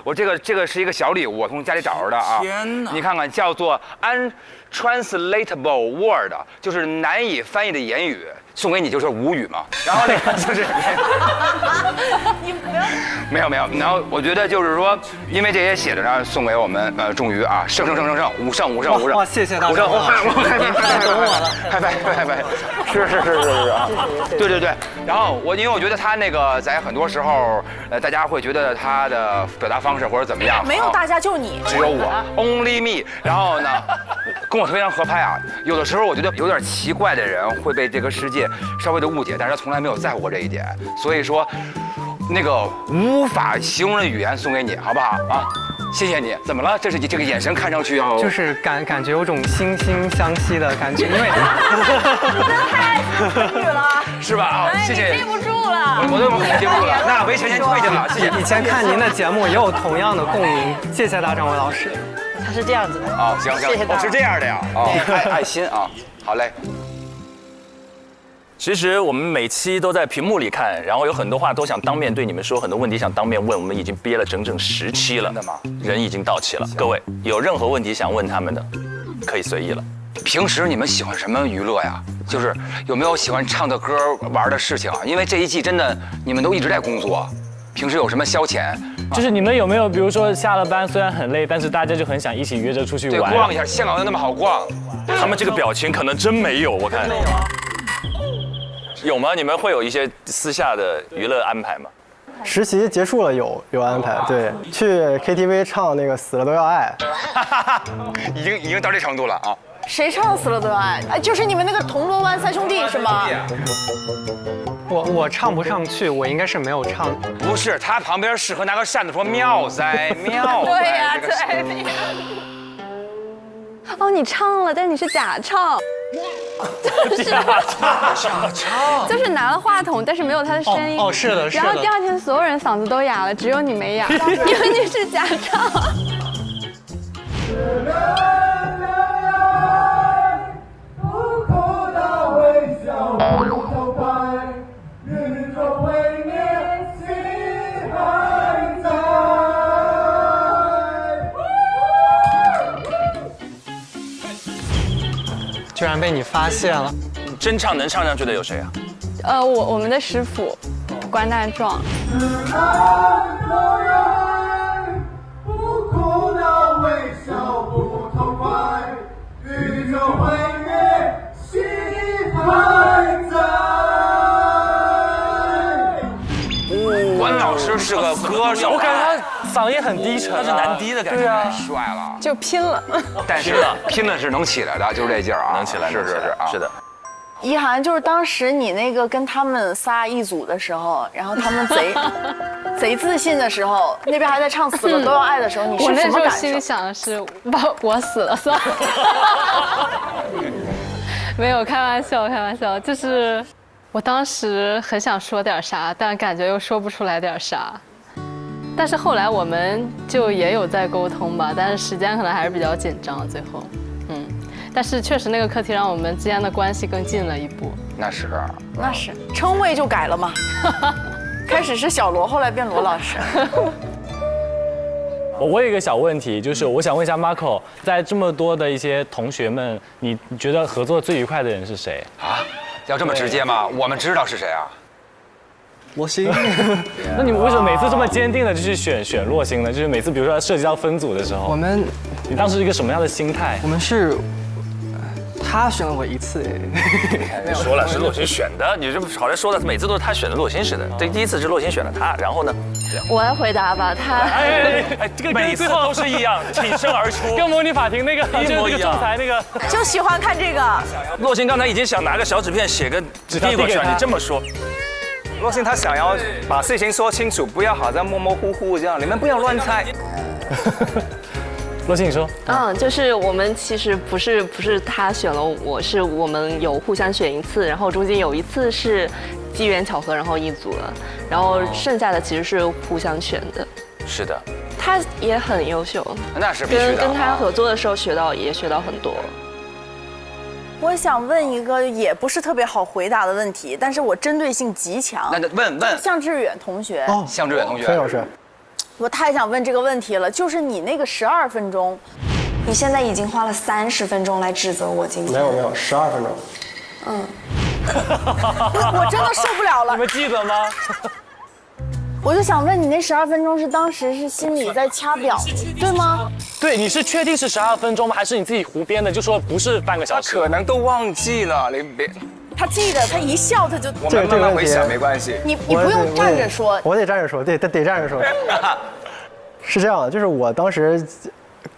我这个是一个小礼物，我从家里找着的啊。天哪！你看看，叫做 untranslatable word， 就是难以翻译的言语。送给你就是无语嘛，然后那个就是你不要没有，然后我觉得就是说，因为这些写的呢，送给我们仲瑜啊，胜，五胜，哇，谢谢大家，您太懂我了，嗨，是啊，对，然后因为我觉得他那个在很多时候，大家会觉得他的表达方式或者怎么样，没有大家就你，只有我 ，only me， 然后呢，跟我非常合拍啊，有的时候我觉得有点奇怪的人会被这个世界稍微的误解，但是他从来没有在乎过这一点，所以说，那个无法形容的语言送给你，好不好啊？谢谢你。怎么了？这是你这个眼神看上去要就是感觉有种惺惺相惜的感觉，因为太美女了，是吧？啊，谢谢。记不住了，我都记不住了。那维权先退下了，谢谢。以前看您的节目也有同样的共鸣，谢谢大张伟老师。他是这样子的啊，行，谢谢大家。是这样的呀，哦，爱心啊，好嘞。其实我们每期都在屏幕里看，然后有很多话都想当面对你们说，很多问题想当面问，我们已经憋了整整10期了。真的吗？人已经到齐了。各位有任何问题想问他们的，可以随意了。平时你们喜欢什么娱乐呀？就是有没有喜欢唱的歌、玩的事情啊？因为这一季真的你们都一直在工作，平时有什么消遣？就是你们有没有，比如说下了班虽然很累，但是大家就很想一起约着出去玩，对，逛一下。香港又那么好逛，他们这个表情可能真没有，我看。有吗？你们会有一些私下的娱乐安排吗？实习结束了有安排，对，去 KTV 唱那个《死了都要爱》，已经到这程度了啊！谁唱《死了都要爱》？哎，就是你们那个铜锣湾三兄弟是吗？我唱不上去，我应该是没有唱。不是，他旁边适合拿个扇子说妙哉妙哉。对呀，对。哦，你唱了，但你是假唱。假唱，就是拿了话筒，但是没有他的声音。哦，是的，是的。然后第2天所有人嗓子都哑了，只有你没哑，因为你是假唱。居然被你发现了！真唱能唱上去的有谁啊？我们的师傅关大壮。关老师是个歌手，我感觉他嗓音很低沉，他是男低的感觉，对啊，太帅了，就拼了。但是拼了是能起来的，就是这劲儿啊，能起来，是啊，是的。一涵，就是当时你那个跟他们仨一组的时候，然后他们贼自信的时候，那边还在唱《死了都要爱》的时候，你是什么感受？我那时候心里想的是，我死了算了。没有，开玩笑，就是我当时很想说点啥，但感觉又说不出来点啥。但是后来我们就也有在沟通吧，但是时间可能还是比较紧张，最后，但是确实那个课题让我们之间的关系更近了一步。那是，称谓就改了嘛，开始是小罗，后来变罗老师。我有一个小问题，就是我想问一下 Marco， 在这么多的一些同学们，你觉得合作最愉快的人是谁啊？要这么直接吗？我们知道是谁啊？洛星。那你们为什么每次这么坚定的就去选洛星呢？就是每次比如说涉及到分组的时候，你当时是一个什么样的心态？我们是。他选了我一次哎，说了是洛星选的，你这好像说的每次都是他选的洛星似的。这第一次是洛星选了他，然后呢？我来回答吧，他这个每次都是一样，挺身而出，跟模拟法庭那个一模一样，仲裁那个，就喜欢看这个。洛星刚才已经想拿个小纸片写个递过去了，你这么说。洛星他想要把事情说清楚，不要好像模模糊糊这样，你们不要乱猜。洛星，你说。就是我们其实不是他选了我，是我们有互相选一次，然后中间有一次是机缘巧合，然后一组了，然后剩下的其实是互相选的。是的。他也很优秀，那是必须的。跟他合作的时候学到很多。我想问一个也不是特别好回答的问题，但是我针对性极强。那问向致远同学。向致远同学。崔老师。我太想问这个问题了，就是你那个12分钟，你现在已经花了30分钟来指责我今天。没有，12分钟。我真的受不了了。你们记得吗？我就想问你，那12分钟是当时是心里在掐表，对吗？对，你是确定是12分钟吗？还是你自己胡编的？就说不是半个小时？他可能都忘记了，你别。他记得，他一笑他就。我们慢慢回想，没关系。你不用站着说。我得站着说，得站着说。是这样的，就是我当时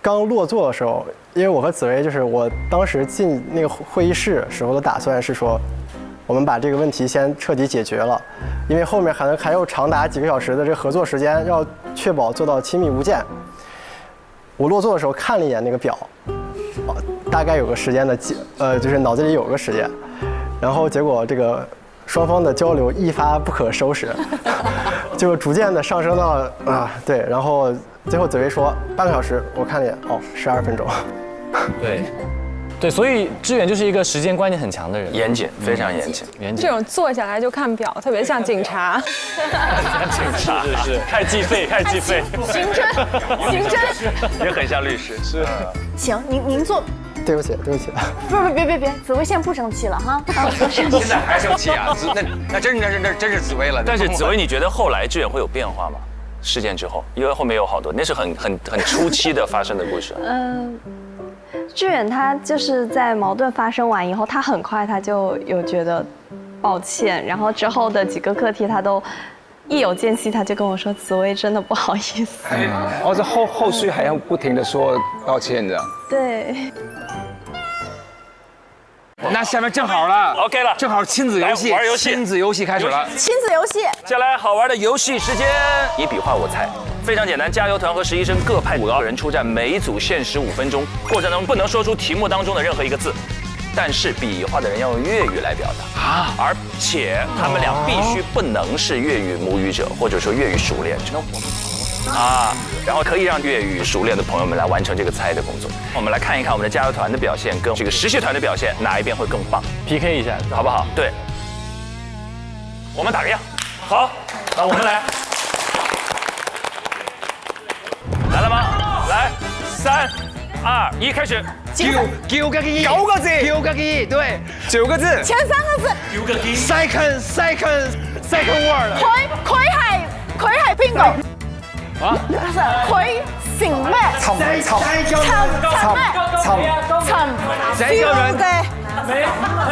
刚落座的时候，因为我和紫薇就是我当时进那个会议室时候的打算是说，我们把这个问题先彻底解决了，因为后面还有长达几个小时的这个合作时间，要确保做到亲密无间。我落座的时候看了一眼那个表，大概有个时间的就是脑子里有个时间。然后结果这个双方的交流一发不可收拾，就逐渐的上升到对，然后最后紫薇说半个小时，我看了一眼，12分钟。对，对，所以志远就是一个时间观念很强的人，严谨，非常严谨，严谨。这种坐下来就看表，特别像警察。像警察是开计费，开计费。刑侦，刑侦。也很像律师。是。行，您坐。对不起，对不起。不，别，紫薇现在不生气了哈。现在还生气啊？那真是紫薇了。但是紫薇，你觉得后来志远会有变化吗？事件之后，因为后面有好多，那是很初期的发生的故事。志远他就是在矛盾发生完以后，他很快他就有觉得抱歉，然后之后的几个课题他都一有间隙他就跟我说：“紫薇真的不好意思。”哦，这后续还要不停的说道歉的。对。那下面正好了 ，OK 了，正好亲子游戏，玩游戏，亲子游戏开始了。亲子游戏，接下来好玩的游戏时间，你比划我猜，非常简单。加油团和实习生各派5个人出战，每一组限时5分钟，过程中不能说出题目当中的任何一个字，但是比划的人要用粤语来表达啊，而且他们俩必须不能是粤语母语者，或者说粤语熟练者。啊，然后可以让粤语熟练的朋友们来完成这个猜的工作。我们来看一看我们的加油团的表现跟这个实习团的表现，哪一边会更棒 ？PK 一下，好不好？对，我们打个样。好，那我们来，来了吗？来，3、2、1，开始。9個字，9個字，9個字，對，9個字。前3個字。9個字。Second word。佢係邊個？啊？佢成咩？陳咩？這個人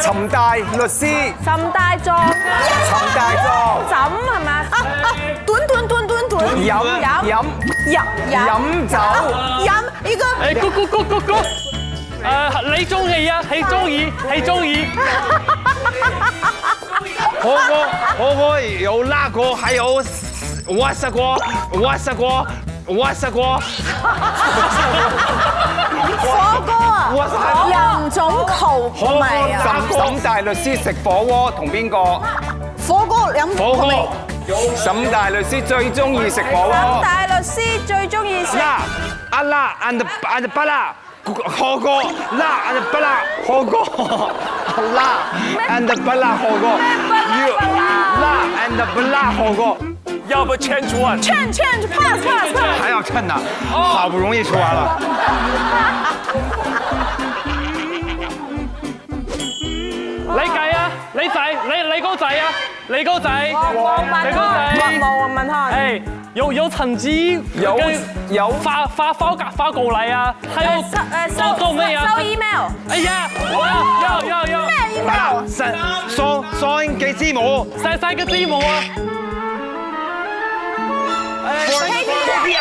陳大律師。沈大壯。怎係嘛？短。飲酒。飲一個。咕。你中意啊？係中意。我有拉過，還有挖塞過。火鍋啊！人總求唔係啊！沈大律師食火鍋同邊個？火鍋飲火鍋。沈大律師最中意食火鍋。沈大律師最中意食。辣 and 不辣。火鍋，辣 and 不辣火鍋，辣 and 不辣火鍋，辣 and 不辣火鍋，要不change one， change pass， 还要趁呢，好不容易说完了。你計啊，你個仔啊，你個仔，王文翰，哎，有成績，有發過來啊，還有做咩啊？收 email。哎呀，要咩 email？ 三個字母，三個字母啊。KPI。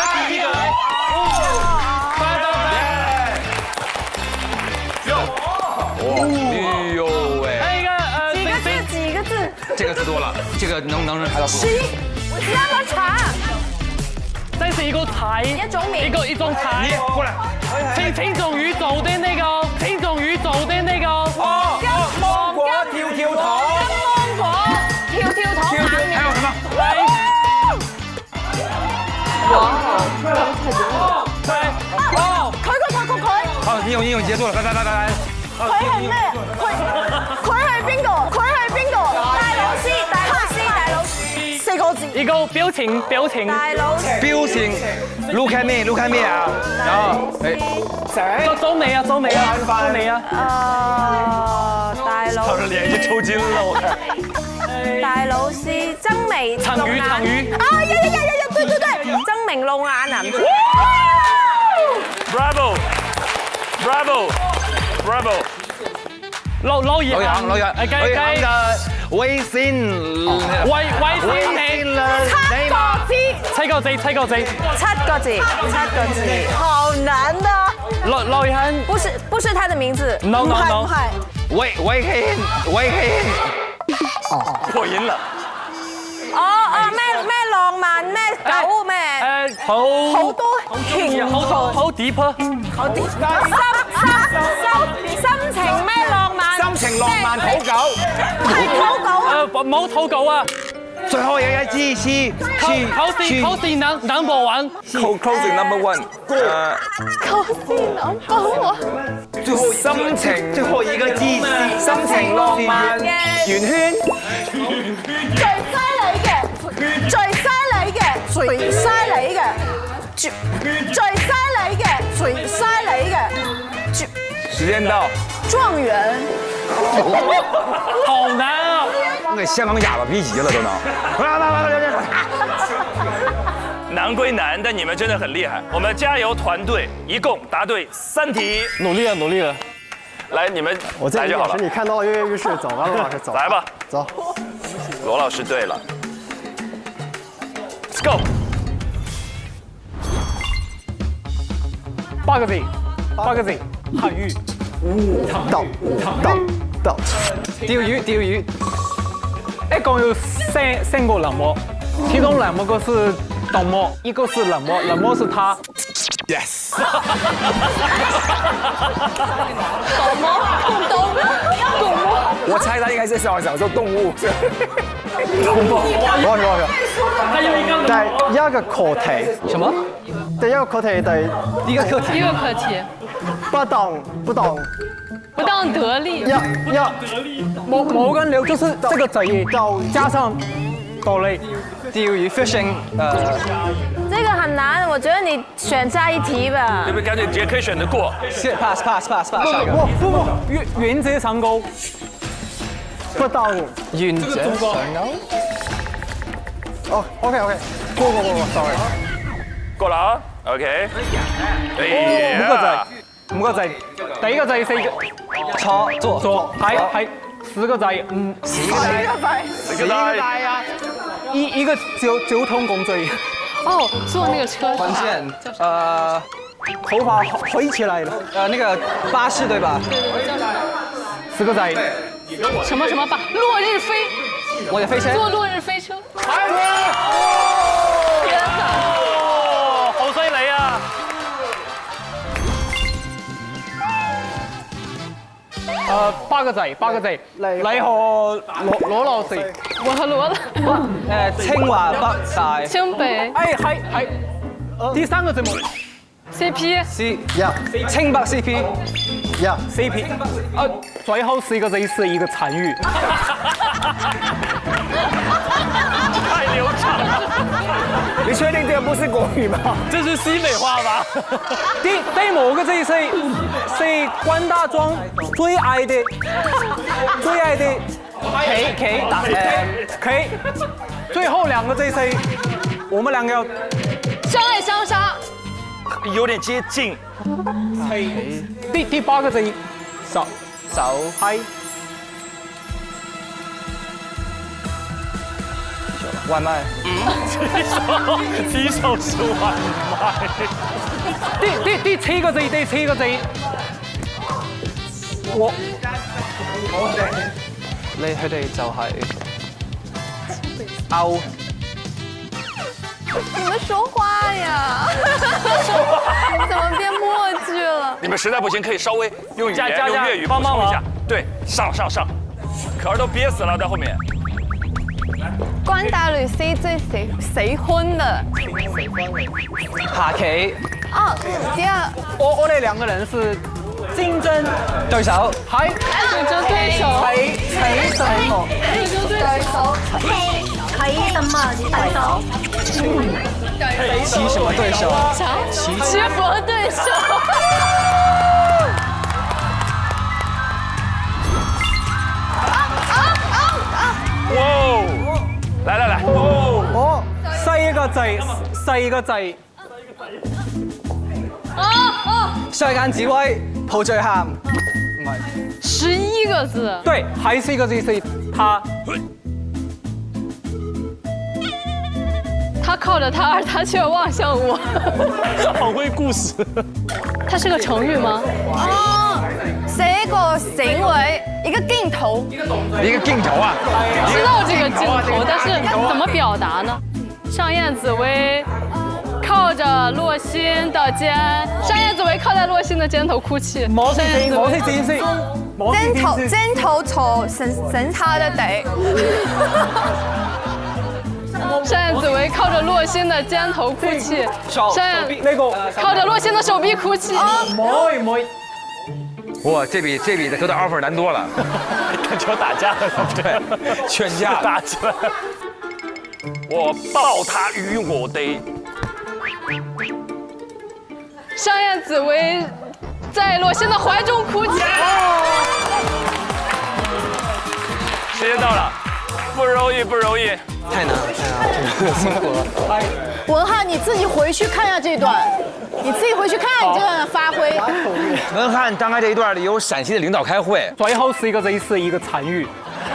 几个字？这个字多了，这个能排到11，我知道了茶。这是一个菜，一种名，一种菜。你过来，青种鱼做的那个，青种鱼做的那个。芒果跳糖。芒果跳糖。还有什么？佢。好，你有結束了，來。佢係咩？佢係邊個？大老師，4個字。一個表情。大老師。表情 ，look at me 啊，然後走尾啊。大老。他的臉已經抽筋了，我看。大老師爭眉長魚。啊呀，對。爭明露眼啊！ Bravo！ 老楊，計微信7個字。7個字，好難的。老楊不是他的名字。No。唔係。微信。破音了。咩浪漫咩狗咩？好多情好 deep。心情咩浪漫？心情浪漫土狗。係土狗。冇土狗啊。最後有一支是口是 number one。Closing number one。口是 number one。心情最後一個字，心情浪漫圓圈。最犀利嘅，最犀利嘅，最犀利嘅，最犀利嘅，時間到。狀元。好難啊！我給香港啞巴逼急了都能。难归难，但你们真的很厉害。我们加油团队，一共答对3题，努力了，努力了。来，你们我建议来就好了。老师你看到跃跃欲试，走吧，罗老师走。来吧，走。罗老师对了 ，Let's go。8個字，8個字，韓語。到。釣魚。一共有三個冷漠，其中兩個是懂漠，一個是冷漠，冷漠是他。Yes。懂嗎？我猜他應該是想說動物。羅老師，第一個課題什麼？第一個課題，第一個課題，不當得力。某跟流就是這個詞加上豆類，釣魚 fishing，这个很難，我覺得你選下一題吧。你们感覺直接可以選得過。 pass，下一個。不，原則上鈎。不當原則上鈎。哦 ，OK，過，sorry。過了啊 ，OK。五個字，第一個字4個，錯，係4個字，4個字啊，一個交通工具。哦，坐那個車。關鍵，頭髮飛起來了，那個巴士對吧？4個字。什麼吧？落日飛。我的飛車。坐落日飛車。天哪！好犀利啊！八個字，你和羅老師。我和羅清華北大。清北。係。第三個字母。CP。清白 CP。CP。最後4個字是一個成語。太流暢了！你確定這個不是國語嗎？這是西北話吧？第某個字是關大壯最愛的K，最後2個字是我們兩個要相愛相殺，有點接近。第8個字手係外賣。提手是外賣。第7個字，佢哋就係歐。你們說話呀？怎麼變默劇了？你們實在不行，可以稍微用語言、用粵語補充一下。對，上，可兒都憋死了在後面。關大律師最喜歡的下棋。哦，第二。我哋2個人是競爭對手。係。競爭對手。棋什麼？對手。棋什麼對手？棋什麼對手？棋什麼對手？哇！來！哦，4個字。雙眼紫薇抱醉喊，唔係。11個字。對，還是一個字是他。他靠着他，而他卻望向我。好會故事。它是個成語嗎？哦，這個行為一個鏡頭。一個鏡頭啊！知道這個鏡頭，但是怎麼表達呢？上燕紫薇靠着洛心的肩，上燕紫薇靠在洛心的肩頭哭泣。肩頭坐神他的地。上燕紫薇靠着洛心的肩頭哭泣，上燕靠着洛心的手臂哭泣。唔會。哇，这比得到 offer 难多了，感觉要打架了，对，劝架打起来。我抱他于我的。上燕紫薇在罗先的怀中哭泣。时间到了，不容易，不容易，太难了，辛苦了。文翰，你自己回去看一下这段，你自己回去看一下你这段的发挥。文翰刚才这一段里有陕西的领导开会，最后是一个类似一个参与，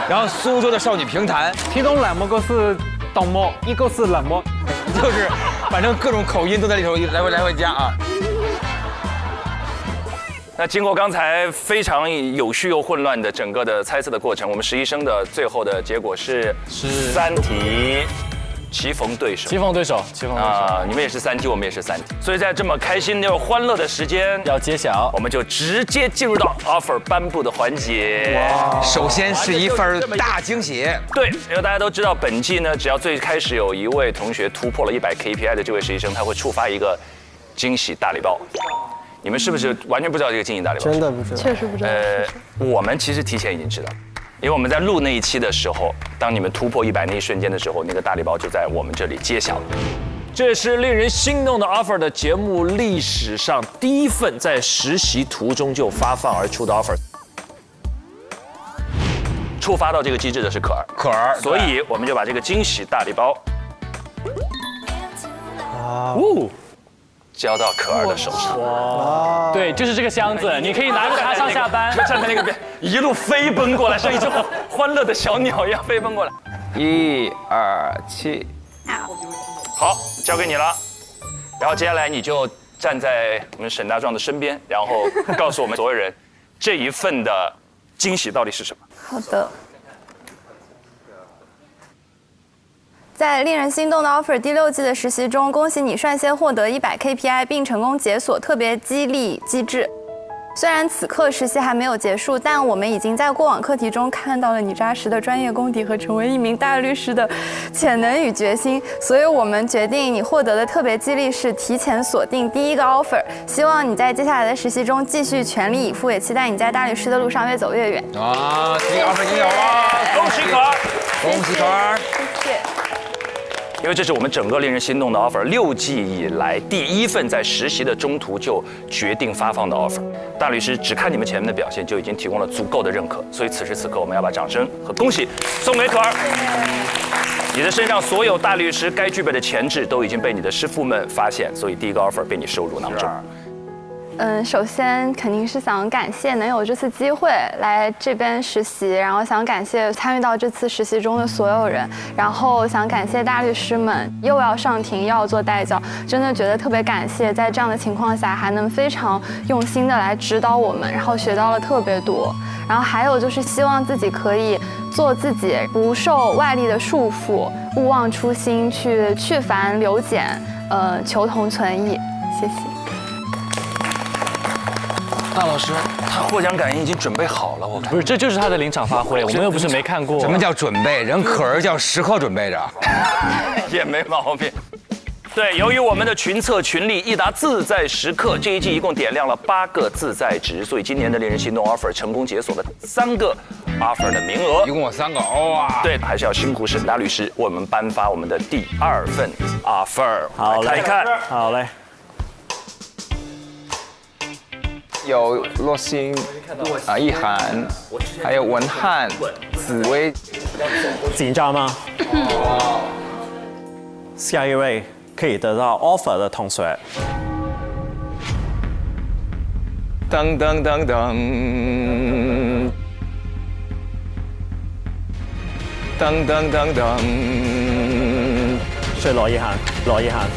然后苏州的少女评弹，其中2个是东漠，一个是冷漠，就是反正各种口音都在里头来回加啊。那经过刚才非常有序又混乱的整个的猜测的过程，我们实习生的最后的结果是3题棋逢对手。棋逢对手啊！你们也是3题，我们也是3题，所以在这么开心又欢乐的时间要揭晓，我们就直接进入到 offer 颁布的环节。首先是一份大惊喜。对，因为大家都知道，本季呢，只要最开始有一位同学突破了100 KPI 的这位实习生，他会触发一个惊喜大礼包。你们是不是完全不知道这个惊喜大礼包？真的不知道，确实不知道。我们其实提前已经知道，因为我们在录那一期的时候，当你们突破100那一瞬间的时候，那个大礼包就在我们这里揭晓了。这是令人心动的 offer 的节目历史上第一份在实习途中就发放而出的 offer。触发到这个机制的是可儿，所以我们就把这个惊喜大礼包，交到可儿的手上。哇！对，就是这个箱子，你可以拿着它上下班。站在那个边，一路飞奔过来，像一只欢乐的小鸟一样飞奔过来。1、2、7，好，交给你了。然后接下来你就站在我们沈大壮的身边，然后告诉我们所有人，这一份的惊喜到底是什么？好的。在令人心动的 offer 第6季的实习中，恭喜你率先获得100 KPI， 并成功解锁特别激励机制。虽然此刻实习还没有结束，但我们已经在过往课题中看到了你扎实的专业功底和成为一名大律师的潜能与决心。所以我们决定，你获得的特别激励是提前锁定第1个 offer。希望你在接下来的实习中继续全力以赴，也期待你在大律师的路上越走越远。啊，第1个 offer 已经有了，恭喜可儿，恭喜可儿，谢谢。因为这是我们整个令人心动的 offer， 6季以来第1份在实习的中途就决定发放的 offer。大律师只看你们前面的表现就已经提供了足够的认可，所以此时此刻我们要把掌声和恭喜送给可儿。你的身上所有大律师该具备的潜质都已经被你的师傅们发现，所以第1个 offer 被你收入囊中。首先肯定是想感谢能有这次机会来这边实习，然后想感谢参与到这次实习中的所有人，然后想感谢大律师们，又要上庭又要做代教，真的觉得特别感谢，在这样的情况下还能非常用心的来指导我们，然后学到了特别多。然后还有就是希望自己可以做自己，不受外力的束缚，勿忘初心，去繁留简，求同存异。谢谢。大老师，他获奖感言已经准备好了，我看不是，这就是他的临场发挥，我们又不是没看过。什么叫准备？人可儿叫时刻准备着，也没毛病。对，由于我们的群策群力益达自在时刻这一季一共点亮了8个自在值，所以今年的令人心动 offer 成功解锁了3个 offer 的名额，一共有3个哇！对，还是要辛苦沈大律师为我们颁发我们的第2份 offer。好，来看，好嘞。有洛星、易涵，还有文翰、紫薇。紧张吗？下一位可以得到 offer 的同学。噔噔噔噔，噔噔噔噔，是罗一涵，罗一涵。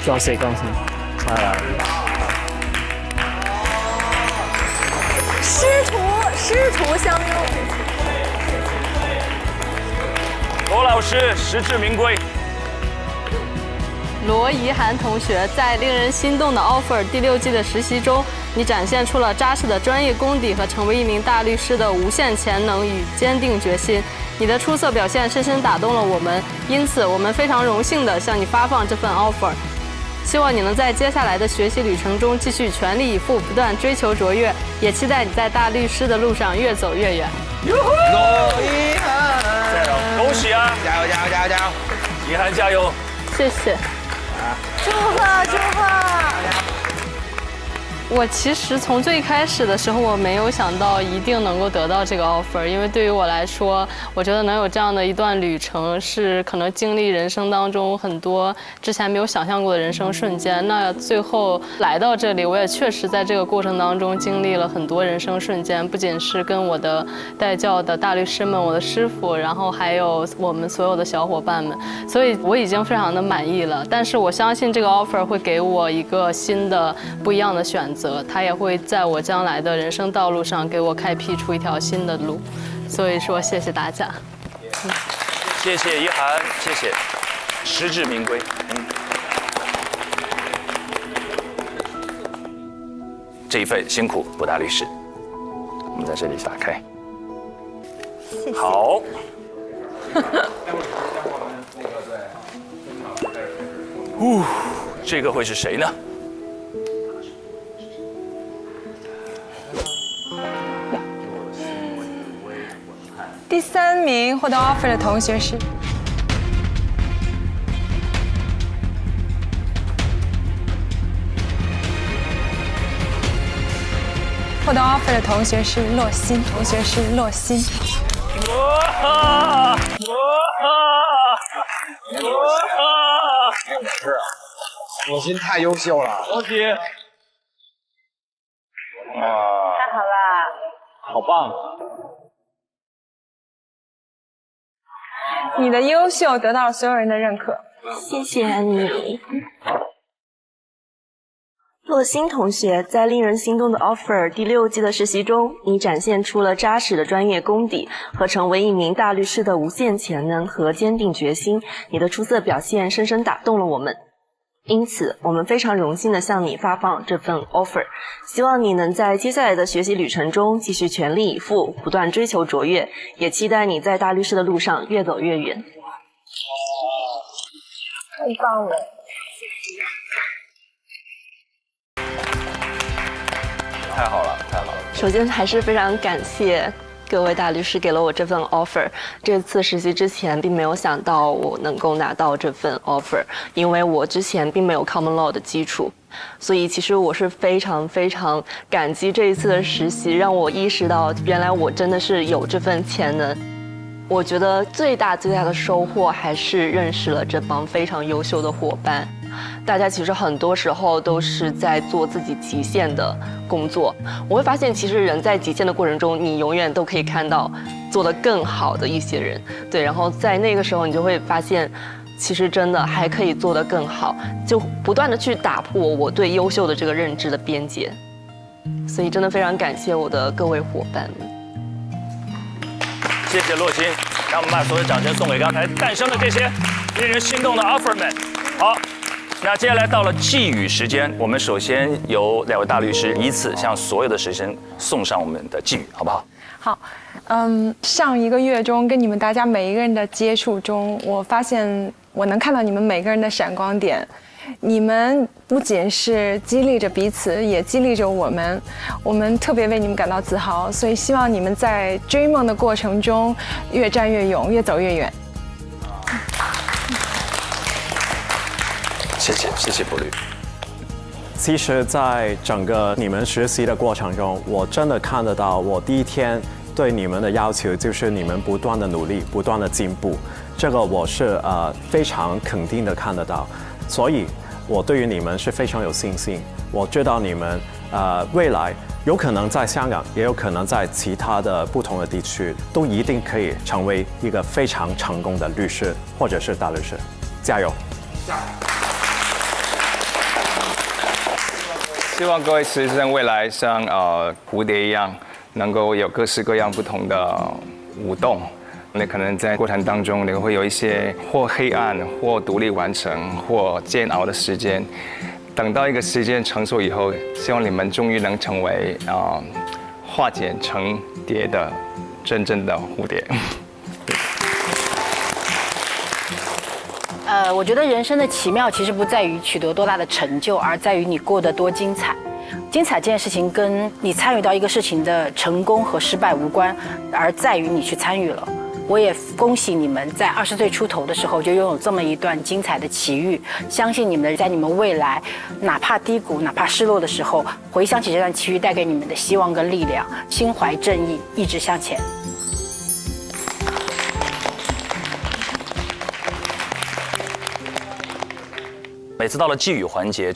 恭喜恭喜！来，师徒相拥。罗老师实至名归。罗怡涵同学在令人心动的 offer 第6季的实习中，你展现出了扎实的专业功底和成为一名大律师的无限潜能与坚定决心。你的出色表现深深打动了我们，因此我们非常荣幸地向你发放这份 offer。希望你能在接下来的学习旅程中继续全力以赴，不断追求卓越，也期待你在大律师的路上越走越远。罗怡涵，加油！恭喜啊！加油加油加油加油！怡涵加油！谢谢。祝贺祝贺！我其实从最开始的时候，我没有想到一定能够得到这个 offer， 因为对于我来说，我觉得能有这样的一段旅程，是可能经历人生当中很多之前没有想象过的人生瞬间。那最后来到这里，我也确实在这个过程当中经历了很多人生瞬间，不仅是跟我的带教的大律师们、我的师傅，然后还有我们所有的小伙伴们，所以我已经非常的满意了。但是我相信这个 offer 会给我一个新的、不一样的选择。他也会在我将来的人生道路上给我开辟出一条新的路，所以说谢谢大家。谢谢怡涵，谢谢，实至名归。这一份辛苦，博大律师，我们在这里打开。谢谢。好。这个会是谁呢？第3名获得 offer 的同学是获得 offer 的同学是洛欣，同学是洛欣。哇！洛欣太优秀了，恭喜！哇，太好啦！好棒！你的优秀得到了所有人的认可，谢谢你。洛欣同学在令人心动的 offer 第6季的实习中，你展现出了扎实的专业功底和成为一名大律师的无限潜能和坚定决心。你的出色表现深深打动了我们，因此我们非常荣幸地向你发放这份 offer。希望你能在接下来的学习旅程中继续全力以赴，不断追求卓越，也期待你在大律师的路上越走越远。太棒了！太好了，太好了！首先还是非常感谢各位大律师给了我这份 offer。这次实习之前并没有想到我能够拿到这份 offer， 因为我之前并没有 common law 的基础，所以其实我是非常非常感激这一次的实习，让我意识到原来我真的是有这份潜能。我觉得最大的收获还是认识了这帮非常优秀的伙伴。大家其实很多时候都是在做自己极限的工作，我会发现其实人在极限的过程中，你永远都可以看到做得更好的一些人，对，然后在那个时候你就会发现其实真的还可以做得更好，就不断的去打破我对优秀的这个认知的边界，所以真的非常感谢我的各位伙伴们。谢谢洛欣，让我们把所有掌声送给刚才诞生的这些令人心动的 offer 们。好，那接下来到了寄语时间，我们首先由2位大律师依次向所有的实习生送上我们的寄语，好不好？好，上1个月中跟你们大家每一个人的接触中，我发现我能看到你们每个人的闪光点。你们不仅是激励着彼此，也激励着我们，我们特别为你们感到自豪。所以希望你们在追梦的过程中越战越勇，越走越远。谢谢，谢谢博律。其实，在整个你们实习的过程中，我真的看得到，我第一天对你们的要求就是你们不断的努力，不断的进步，这个我是非常肯定的看得到。所以，我对于你们是非常有信心。我知道你们未来有可能在香港，也有可能在其他的不同的地区，都一定可以成为一个非常成功的律师或者是大律师。加油！希望各位实习生未来像蝴蝶一样，能够有各式各样不同的舞动。你可能在过程当中，你会有一些或黑暗、或独立完成、或煎熬的时间。等到一个时间成熟以后，希望你们终于能成为化茧成蝶的真正的蝴蝶。我觉得人生的奇妙其实不在于取得多大的成就，而在于你过得多精彩。精彩这件事情跟你参与到一个事情的成功和失败无关，而在于你去参与了。我也恭喜你们在20岁出头的时候就拥有这么一段精彩的奇遇，相信你们在你们未来哪怕低谷哪怕失落的时候，回想起这段奇遇带给你们的希望跟力量，心怀正义，一直向前。每次到了寄语环节，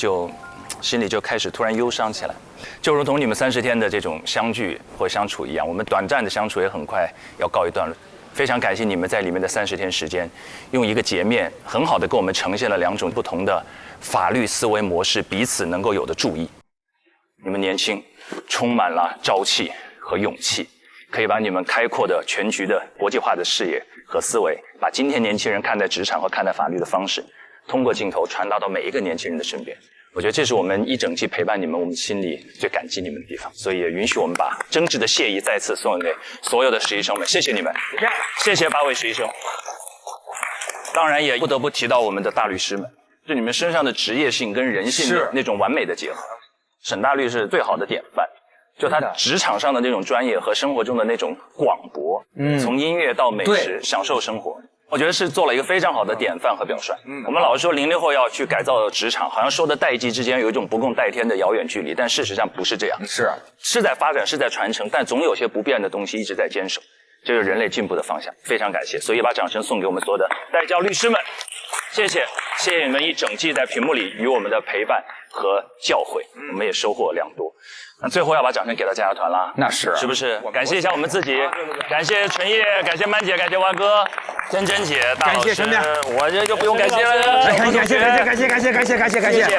心里就开始突然忧伤起来，就如同你们30天的这种相聚或相处一样，我们短暂的相处也很快要告一段落。非常感谢你们在里面的30天时间，用一个截面很好的给我们呈现了2种不同的法律思维模式彼此能够有的注意。你们年轻，充满了朝气和勇气，可以把你们开阔的全局的国际化的视野和思维，把今天年轻人看待职场和看待法律的方式，通过镜头传达到每一个年轻人的身边。我觉得这是我们一整季陪伴你们，我们心里最感激你们的地方，所以也允许我们把真挚的谢意再次送给所有的实习生们，谢谢你们，谢谢8位实习生。当然也不得不提到我们的大律师们，就你们身上的职业性跟人性的那种完美的结合。沈大律是最好的典范，就他职场上的那种专业和生活中的那种广博，从音乐到美食，享受生活。我觉得是做了一个非常好的典范和表率。我们老是说00后要去改造职场，好像说的代际之间有一种不共戴天的遥远距离，但事实上不是这样。是在发展，是在传承，但总有些不变的东西一直在坚守，这是人类进步的方向。非常感谢，所以把掌声送给我们所有的代教律师们，谢谢你们一整季在屏幕里与我们的陪伴和教诲，我们也收获良多。那最后要把掌声给到家团啦，那是不是？感谢一下我们自己，感谢纯叶，感谢曼姐，感谢蛙哥，珍珍姐，大老师，我这就不用感谢了。感谢，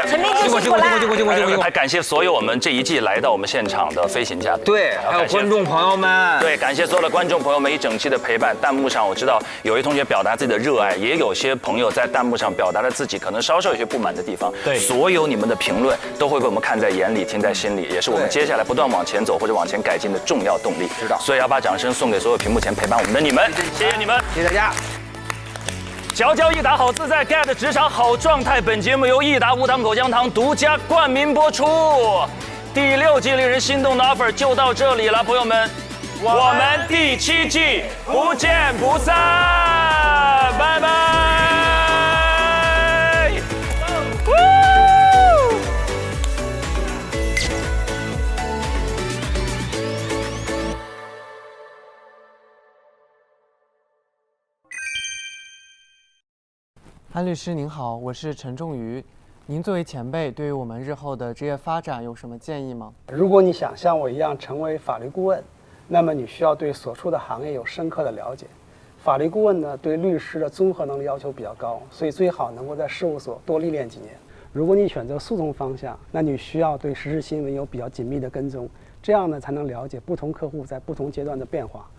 陈明辛苦啦！还感谢所有我们这一季来到我们现场的飞行嘉宾，对，还有观众朋友们，对，感谢所有的观众朋友们一整期的陪伴。弹幕上我知道有一同学表达自己的热爱，也有些朋友在弹幕上表达了自己可能稍稍有些不满的地方。对，所有你们的评论都会被我们看在眼里，听在心里，也是我们接下来不断往前走或者往前改进的重要动力。是的，所以要把掌声送给所有屏幕前陪伴我们的你们，谢谢你们，谢谢大家。嚼嚼益达好自在 ，Get 职场好状态。本节目由益达无糖口香糖独家冠名播出。第6季令人心动的 offer 就到这里了，朋友们，我们第7季不见不散，拜拜。安律师您好，我是陈仲瑜。您作为前辈，对于我们日后的职业发展有什么建议吗？如果你想像我一样成为法律顾问，那么你需要对所处的行业有深刻的了解。法律顾问呢，对律师的综合能力要求比较高，所以最好能够在事务所多历练几年。如果你选择诉讼方向，那你需要对时事新闻有比较紧密的跟踪，这样呢才能了解不同客户在不同阶段的变化。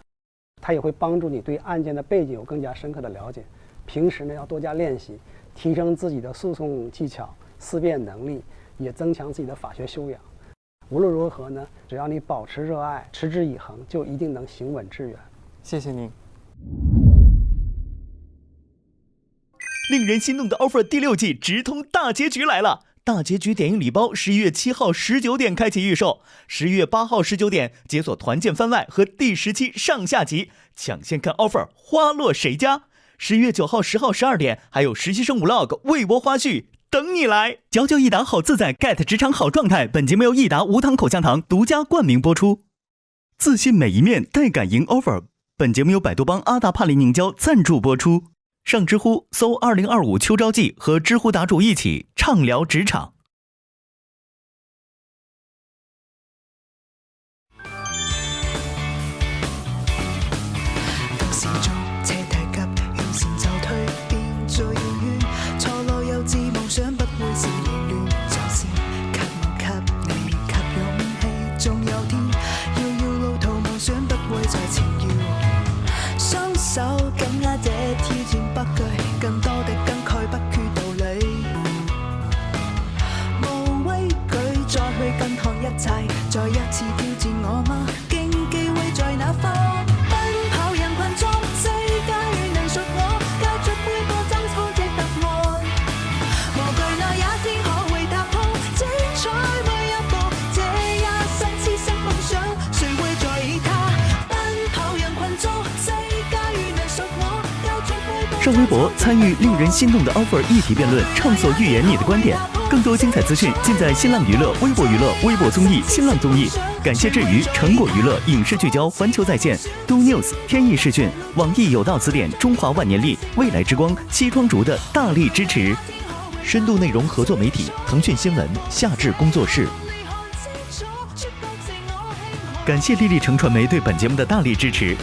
它也会帮助你对案件的背景有更加深刻的了解。平时呢要多加练习，提升自己的诉讼技巧、思辨能力，也增强自己的法学修养。无论如何呢，只要你保持热爱，持之以恒，就一定能行稳致远。谢谢您。令人心动的 offer 第6季直通大结局来了！大结局点映礼包11月7号19点开启预售，11月8号19点解锁团建番外和第17上下集，抢先看 offer 花落谁家。11月9号、10号12点还有实习生 vlog 未播花絮等你来。嚼嚼益达好自在 ，get 职场好状态。本节目由益达无糖口香糖独家冠名播出。自信每一面，带感赢 offer。本节目由百度帮阿达帕林凝胶赞助播出。上知乎搜2025秋招季，和知乎答主一起畅聊职场。手再一次挑戰我嗎？競技會在哪方？奔跑人群中，世界能屬我，交出每個爭鋒的答案。無懼那一天可會踏空，精彩每一步，這一生痴心夢想，誰會在意它？奔跑人群中，世界能屬我，交出每個。上微博参与令人心动的 offer 议题辩论，畅所欲言你的观点。更多精彩资讯尽在新浪娱乐、微博娱乐、微博综艺、新浪综艺。感谢至于成果娱乐、影视聚焦、环球在线、Do News、天意视讯、网易有道词典、中华万年历、未来之光、西窗竹的大力支持。深度内容合作媒体腾讯新闻夏至工作室。感谢丽丽城传媒对本节目的大力支持。